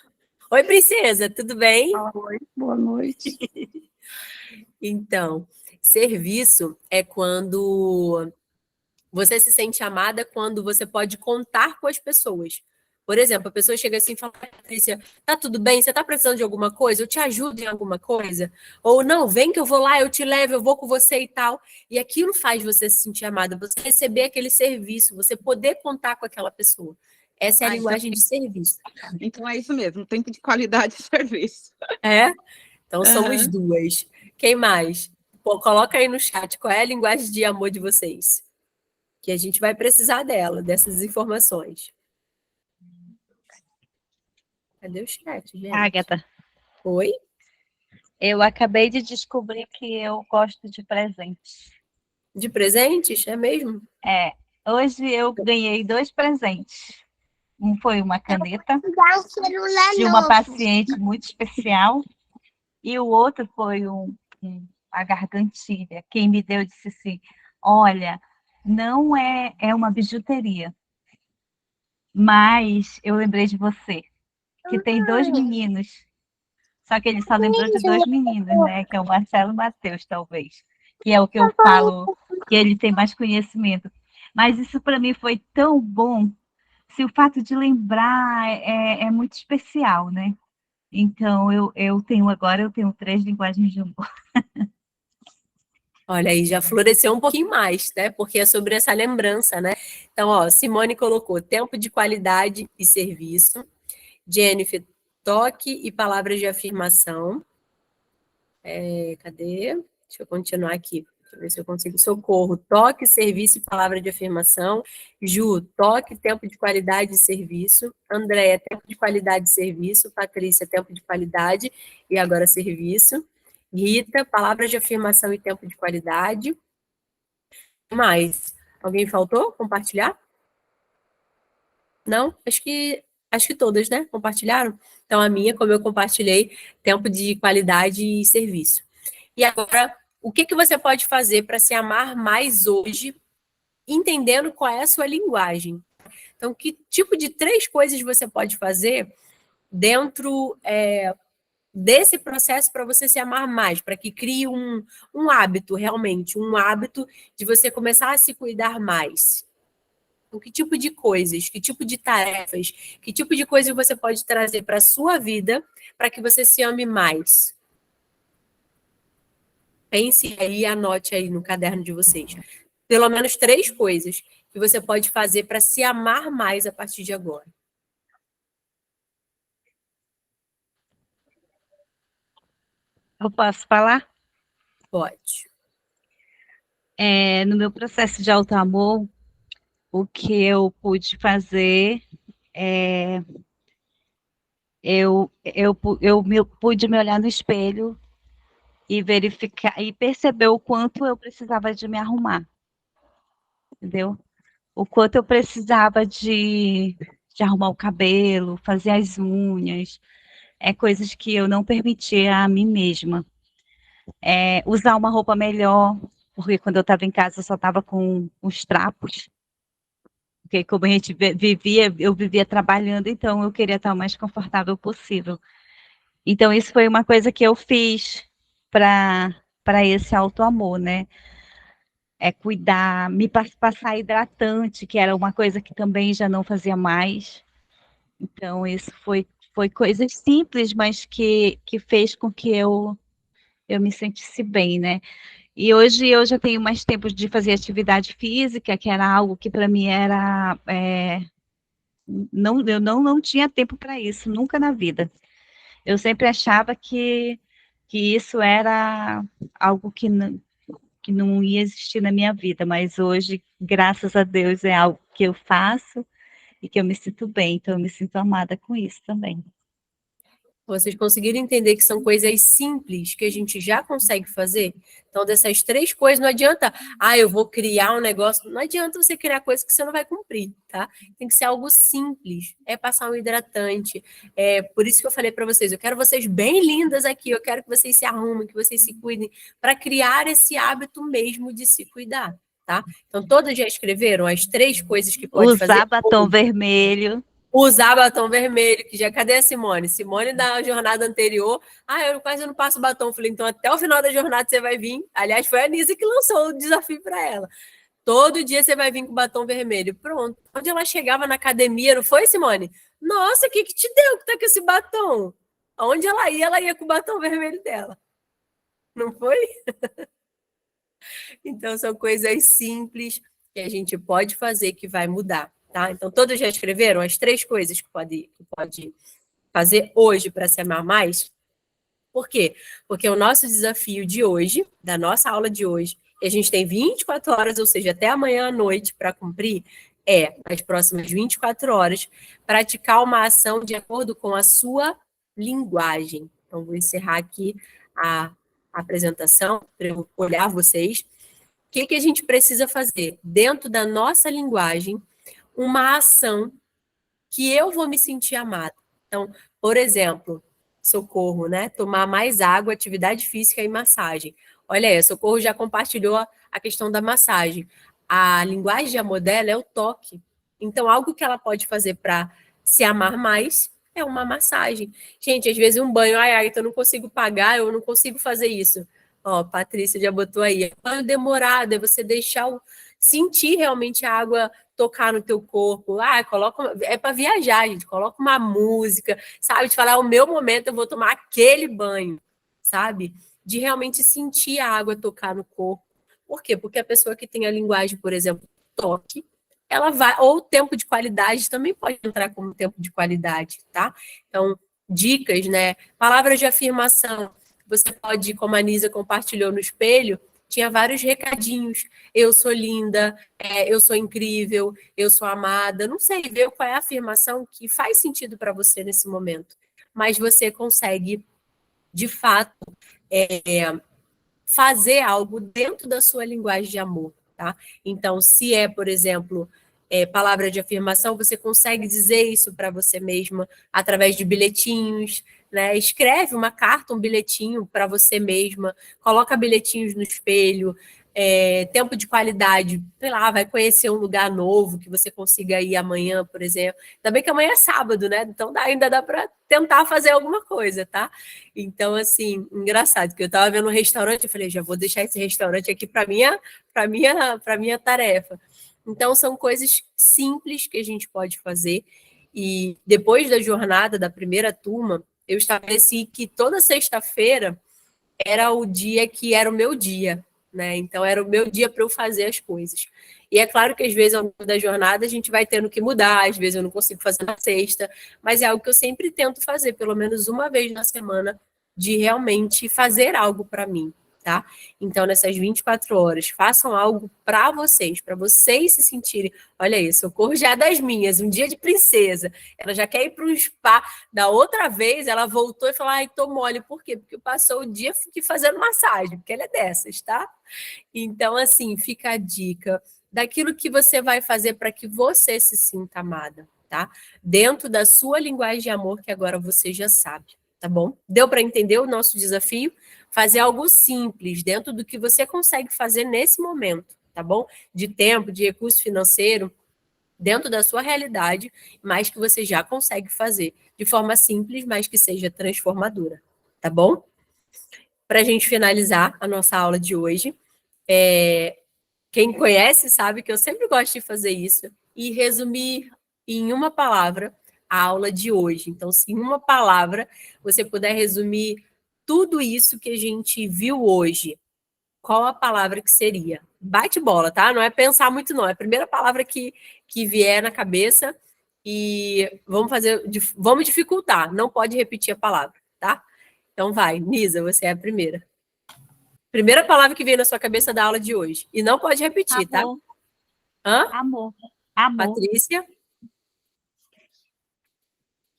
Oi, princesa, tudo bem? Oi, boa noite. Então, serviço é quando você se sente amada, quando você pode contar com as pessoas. Por exemplo, a pessoa chega assim e fala: Patrícia, tá tudo bem? Você tá precisando de alguma coisa? Eu te ajudo em alguma coisa? Ou não, vem que eu vou lá, eu te levo, eu vou com você e tal. E aquilo faz você se sentir amada, você receber aquele serviço, você poder contar com aquela pessoa. Essa é a linguagem de serviço. Então é isso mesmo, tempo de qualidade de serviço. É? Então somos Aham. duas. Quem mais? Pô, coloca aí no chat qual é a linguagem de amor de vocês. Que a gente vai precisar dela, dessas informações. Cadê o chat, gente? Agatha, Oi? eu acabei de descobrir que eu gosto de presentes. De presentes? É mesmo? Hoje eu ganhei 2 presentes. Um foi uma caneta de uma paciente muito especial e o outro foi a gargantilha. Quem me deu disse assim: olha, não é uma bijuteria, mas eu lembrei de você, que tem 2 meninos. Só que ele só lembrou de 2 meninos, né? Que é o Marcelo e o Matheus, talvez. Que é o que eu falo, que ele tem mais conhecimento. Mas isso para mim foi tão bom. Se o fato de lembrar é muito especial, né? Então, eu tenho 3 linguagens de amor. Olha aí, já floresceu um pouquinho mais, né? Porque é sobre essa lembrança, né? Então, ó, Simone colocou tempo de qualidade e serviço. Jennifer, toque e palavras de afirmação. Cadê? Deixa eu continuar aqui. Deixa eu ver se eu consigo. Socorro, toque, serviço e palavra de afirmação. Ju, toque, tempo de qualidade e serviço. Andréia, tempo de qualidade e serviço. Patrícia, tempo de qualidade e agora serviço. Rita, palavras de afirmação e tempo de qualidade. Mais? Alguém faltou compartilhar? Não? Acho que todas, né? Compartilharam? Então, a minha, como eu compartilhei, tempo de qualidade e serviço. E agora, o que você pode fazer para se amar mais hoje, entendendo qual é a sua linguagem? Então, que tipo de 3 coisas você pode fazer dentro desse processo para você se amar mais, para que crie um hábito, realmente, um hábito de você começar a se cuidar mais? Então, que tipo de coisas, que tipo de tarefas, que tipo de coisas você pode trazer para a sua vida para que você se ame mais? Pense aí e anote aí no caderno de vocês. Pelo menos 3 coisas que você pode fazer para se amar mais a partir de agora. Eu posso falar? Pode. No meu processo de auto-amor, o que eu pude fazer pude me olhar no espelho e verificar e perceber o quanto eu precisava de me arrumar, entendeu? O quanto eu precisava de arrumar o cabelo, fazer as unhas, coisas que eu não permitia a mim mesma. Usar uma roupa melhor, porque quando eu estava em casa eu só estava com os trapos, porque como a gente eu vivia trabalhando, então eu queria estar o mais confortável possível. Então isso foi uma coisa que eu fiz para esse auto-amor, né? Cuidar, me passar hidratante, que era uma coisa que também já não fazia mais. Então isso foi coisas simples, mas que fez com que eu me sentisse bem, né? E hoje eu já tenho mais tempo de fazer atividade física, que era algo que para mim era eu não tinha tempo para isso, nunca na vida. Eu sempre achava que isso era algo que não ia existir na minha vida, mas hoje, graças a Deus, é algo que eu faço e que eu me sinto bem, então eu me sinto amada com isso também. Vocês conseguiram entender que são coisas simples que a gente já consegue fazer? Então, dessas 3 coisas, não adianta, eu vou criar um negócio. Não adianta você criar coisas que você não vai cumprir, tá? Tem que ser algo simples. É passar um hidratante. Por isso que eu falei para vocês, eu quero vocês bem lindas aqui, eu quero que vocês se arrumem, que vocês se cuidem, para criar esse hábito mesmo de se cuidar, tá? Então, todas já escreveram as 3 coisas que pode fazer? Usar batom vermelho. Usar batom vermelho, que já... Cadê a Simone? Simone da jornada anterior. Eu quase não passo batom. Falei, então até o final da jornada você vai vir. Aliás, foi a Nisa que lançou o desafio para ela. Todo dia você vai vir com batom vermelho. Pronto. Onde ela chegava na academia, não foi, Simone? Nossa, o que te deu que tá com esse batom? Onde ela ia com o batom vermelho dela. Não foi? Então, são coisas simples que a gente pode fazer que vai mudar, tá? Então, todos já escreveram as 3 coisas que pode fazer hoje para se amar mais? Por quê? Porque o nosso desafio de hoje, da nossa aula de hoje, que a gente tem 24 horas, ou seja, até amanhã à noite para cumprir, nas próximas 24 horas, praticar uma ação de acordo com a sua linguagem. Então, vou encerrar aqui a apresentação para eu olhar vocês. O que a gente precisa fazer? Dentro da nossa linguagem, uma ação que eu vou me sentir amada. Então, por exemplo, Socorro, né? Tomar mais água, atividade física e massagem. Olha aí, Socorro já compartilhou a questão da massagem. A linguagem de amor dela é o toque. Então, algo que ela pode fazer para se amar mais é uma massagem. Gente, às vezes um banho, então eu não consigo pagar, eu não consigo fazer isso. Patrícia já botou aí. Banho demorado, é você deixar sentir realmente a água tocar no teu corpo. É para viajar, gente. Coloca uma música, sabe? De falar, o meu momento, eu vou tomar aquele banho, sabe? De realmente sentir a água tocar no corpo. Por quê? Porque a pessoa que tem a linguagem, por exemplo, toque, ela vai... Ou tempo de qualidade também pode entrar como tempo de qualidade, tá? Então, dicas, né? Palavras de afirmação. Você pode, como a Nisa compartilhou no espelho, tinha vários recadinhos. Eu sou linda, eu sou incrível, eu sou amada. Não sei, ver qual é a afirmação que faz sentido para você nesse momento. Mas você consegue, de fato, fazer algo dentro da sua linguagem de amor, tá? Então, se por exemplo, palavra de afirmação, você consegue dizer isso para você mesma através de bilhetinhos, né? Escreve uma carta, um bilhetinho para você mesma, coloca bilhetinhos no espelho, tempo de qualidade, sei lá, vai conhecer um lugar novo que você consiga ir amanhã, por exemplo. Ainda bem que amanhã é sábado, né? Então ainda dá para tentar fazer alguma coisa, tá? Então, assim, engraçado, que eu estava vendo um restaurante, eu falei, já vou deixar esse restaurante aqui para minha tarefa. Então, são coisas simples que a gente pode fazer. E depois da jornada da primeira turma, eu estabeleci que toda sexta-feira era o dia que era o meu dia, né? Então, era o meu dia para eu fazer as coisas. E é claro que, às vezes, ao longo da jornada, a gente vai tendo que mudar, às vezes eu não consigo fazer na sexta, mas é algo que eu sempre tento fazer, pelo menos uma vez na semana, de realmente fazer algo para mim, tá? Então, nessas 24 horas, façam algo para vocês se sentirem. Olha aí, Socorro já é das minhas, um dia de princesa. Ela já quer ir para um spa. Da outra vez, ela voltou e falou, tô mole. Por quê? Porque passou o dia fazendo massagem, porque ela é dessas, tá? Então, assim, fica a dica daquilo que você vai fazer para que você se sinta amada, tá? Dentro da sua linguagem de amor, que agora você já sabe, tá bom? Deu para entender o nosso desafio? Fazer algo simples, dentro do que você consegue fazer nesse momento, tá bom? De tempo, de recurso financeiro, dentro da sua realidade, mas que você já consegue fazer de forma simples, mas que seja transformadora, tá bom? Para a gente finalizar a nossa aula de hoje, quem conhece sabe que eu sempre gosto de fazer isso e resumir em uma palavra a aula de hoje. Então, se em uma palavra você puder resumir tudo isso que a gente viu hoje, qual a palavra que seria? Bate bola, tá? Não é pensar muito, não. É a primeira palavra que vier na cabeça e vamos dificultar. Não pode repetir a palavra, tá? Então vai, Nisa, você é a primeira. Primeira palavra que veio na sua cabeça da aula de hoje. E não pode repetir, Amor. Tá? Amor. Patrícia?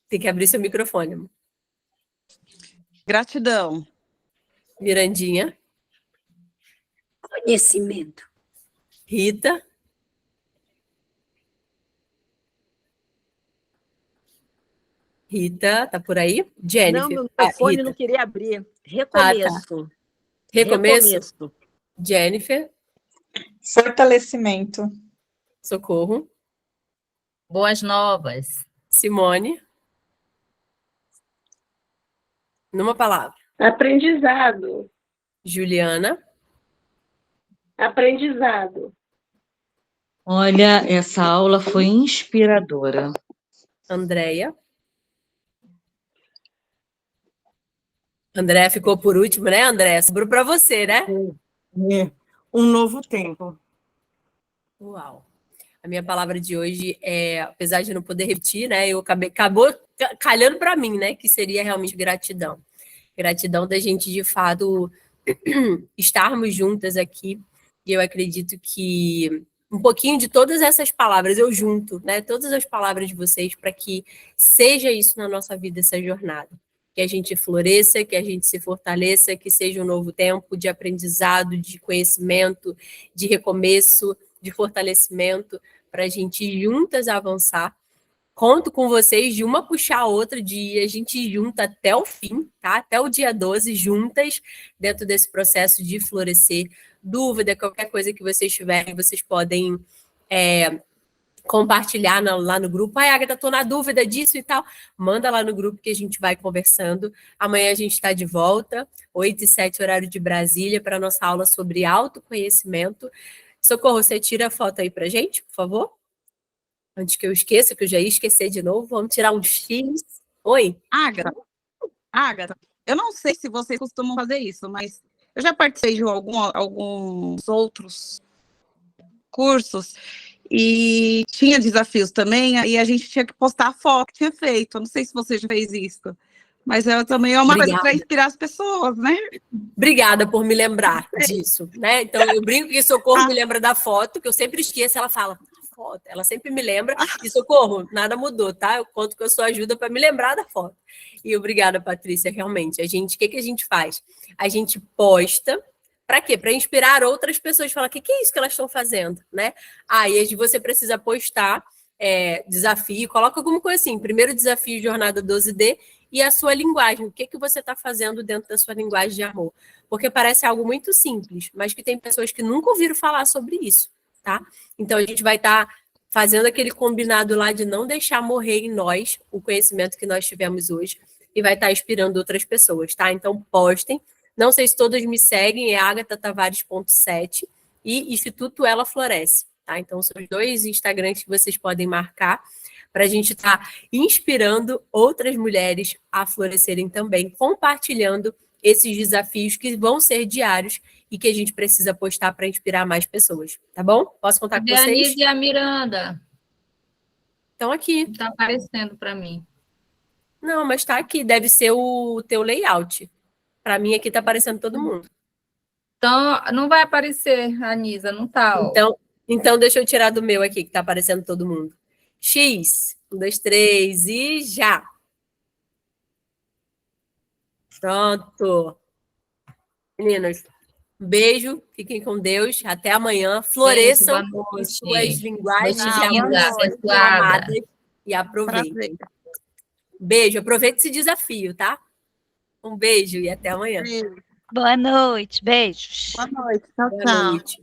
Tem que abrir seu microfone, amor. Gratidão. Mirandinha? Conhecimento. Rita? Rita, tá por aí? Jennifer? Não, meu microfone não queria abrir. Recomeço. Recomeço. Jennifer? Fortalecimento. Socorro? Boas novas. Simone. Numa palavra. Aprendizado. Juliana. Aprendizado. Olha, essa aula foi inspiradora. Andréia. Andréia ficou por último, né, Andréia? Sobrou para você, né? Um novo tempo. Uau. A minha palavra de hoje é, apesar de não poder repetir, né, acabou calhando para mim, né, que seria realmente gratidão. Gratidão da gente, de fato, estarmos juntas aqui. E eu acredito que um pouquinho de todas essas palavras eu junto, né, todas as palavras de vocês para que seja isso na nossa vida, essa jornada. Que a gente floresça, que a gente se fortaleça, que seja um novo tempo de aprendizado, de conhecimento, de recomeço, de fortalecimento, para a gente juntas avançar. Conto com vocês de uma puxar a outra, de a gente junta até o fim, tá? Até o dia 12, juntas, dentro desse processo de florescer. Dúvida, qualquer coisa que vocês tiverem, vocês podem compartilhar lá no grupo. Ai, Agatha, tô na dúvida disso e tal. Manda lá no grupo que a gente vai conversando. Amanhã a gente está de volta, 8h07, horário de Brasília, para a nossa aula sobre autoconhecimento. Socorro, você tira a foto aí pra gente, por favor? Antes que eu esqueça, que eu já ia esquecer de novo. Vamos tirar um X. Oi? Agatha, eu não sei se vocês costumam fazer isso, mas eu já participei de alguns outros cursos e tinha desafios também, e a gente tinha que postar a foto que tinha feito. Eu não sei se você já fez isso, mas ela também é uma coisa para inspirar as pessoas, né? Obrigada por me lembrar disso, né? Então, eu brinco que Socorro me lembra da foto, que eu sempre esqueço, ela fala, foto, ela sempre me lembra, e Socorro, nada mudou, tá? Eu conto que eu sou ajuda para me lembrar da foto. E obrigada, Patrícia, realmente. O que a gente faz? A gente posta, para quê? Para inspirar outras pessoas, falar, o que é isso que elas estão fazendo, né? E você precisa postar desafio, coloca alguma coisa assim, primeiro desafio Jornada 12D, e a sua linguagem, o que você está fazendo dentro da sua linguagem de amor. Porque parece algo muito simples, mas que tem pessoas que nunca ouviram falar sobre isso, tá? Então, a gente vai estar fazendo aquele combinado lá de não deixar morrer em nós o conhecimento que nós tivemos hoje e vai estar inspirando outras pessoas, tá? Então, postem. Não sei se todas me seguem, é agatatavares.7 e Instituto Ela Floresce, tá? Então, são os 2 Instagrams que vocês podem marcar para a gente estar inspirando outras mulheres a florescerem também, compartilhando esses desafios que vão ser diários e que a gente precisa postar para inspirar mais pessoas, tá bom? Posso contar com vocês? Denise e a Miranda. Estão aqui. Está aparecendo para mim. Não, mas está aqui, deve ser o teu layout. Para mim aqui está aparecendo todo mundo. Então, não vai aparecer, Anisa, não está. Então, deixa eu tirar do meu aqui, que está aparecendo todo mundo. X, 1, 2, 3 e já. Pronto. Meninas, um beijo, fiquem com Deus, até amanhã. Floresçam em suas linguagens de amor, amadas, e aproveitem. Beijo, aproveite esse desafio, tá? Um beijo e até amanhã. Boa noite, beijos. Boa noite, tchau, Boa tchau. noite.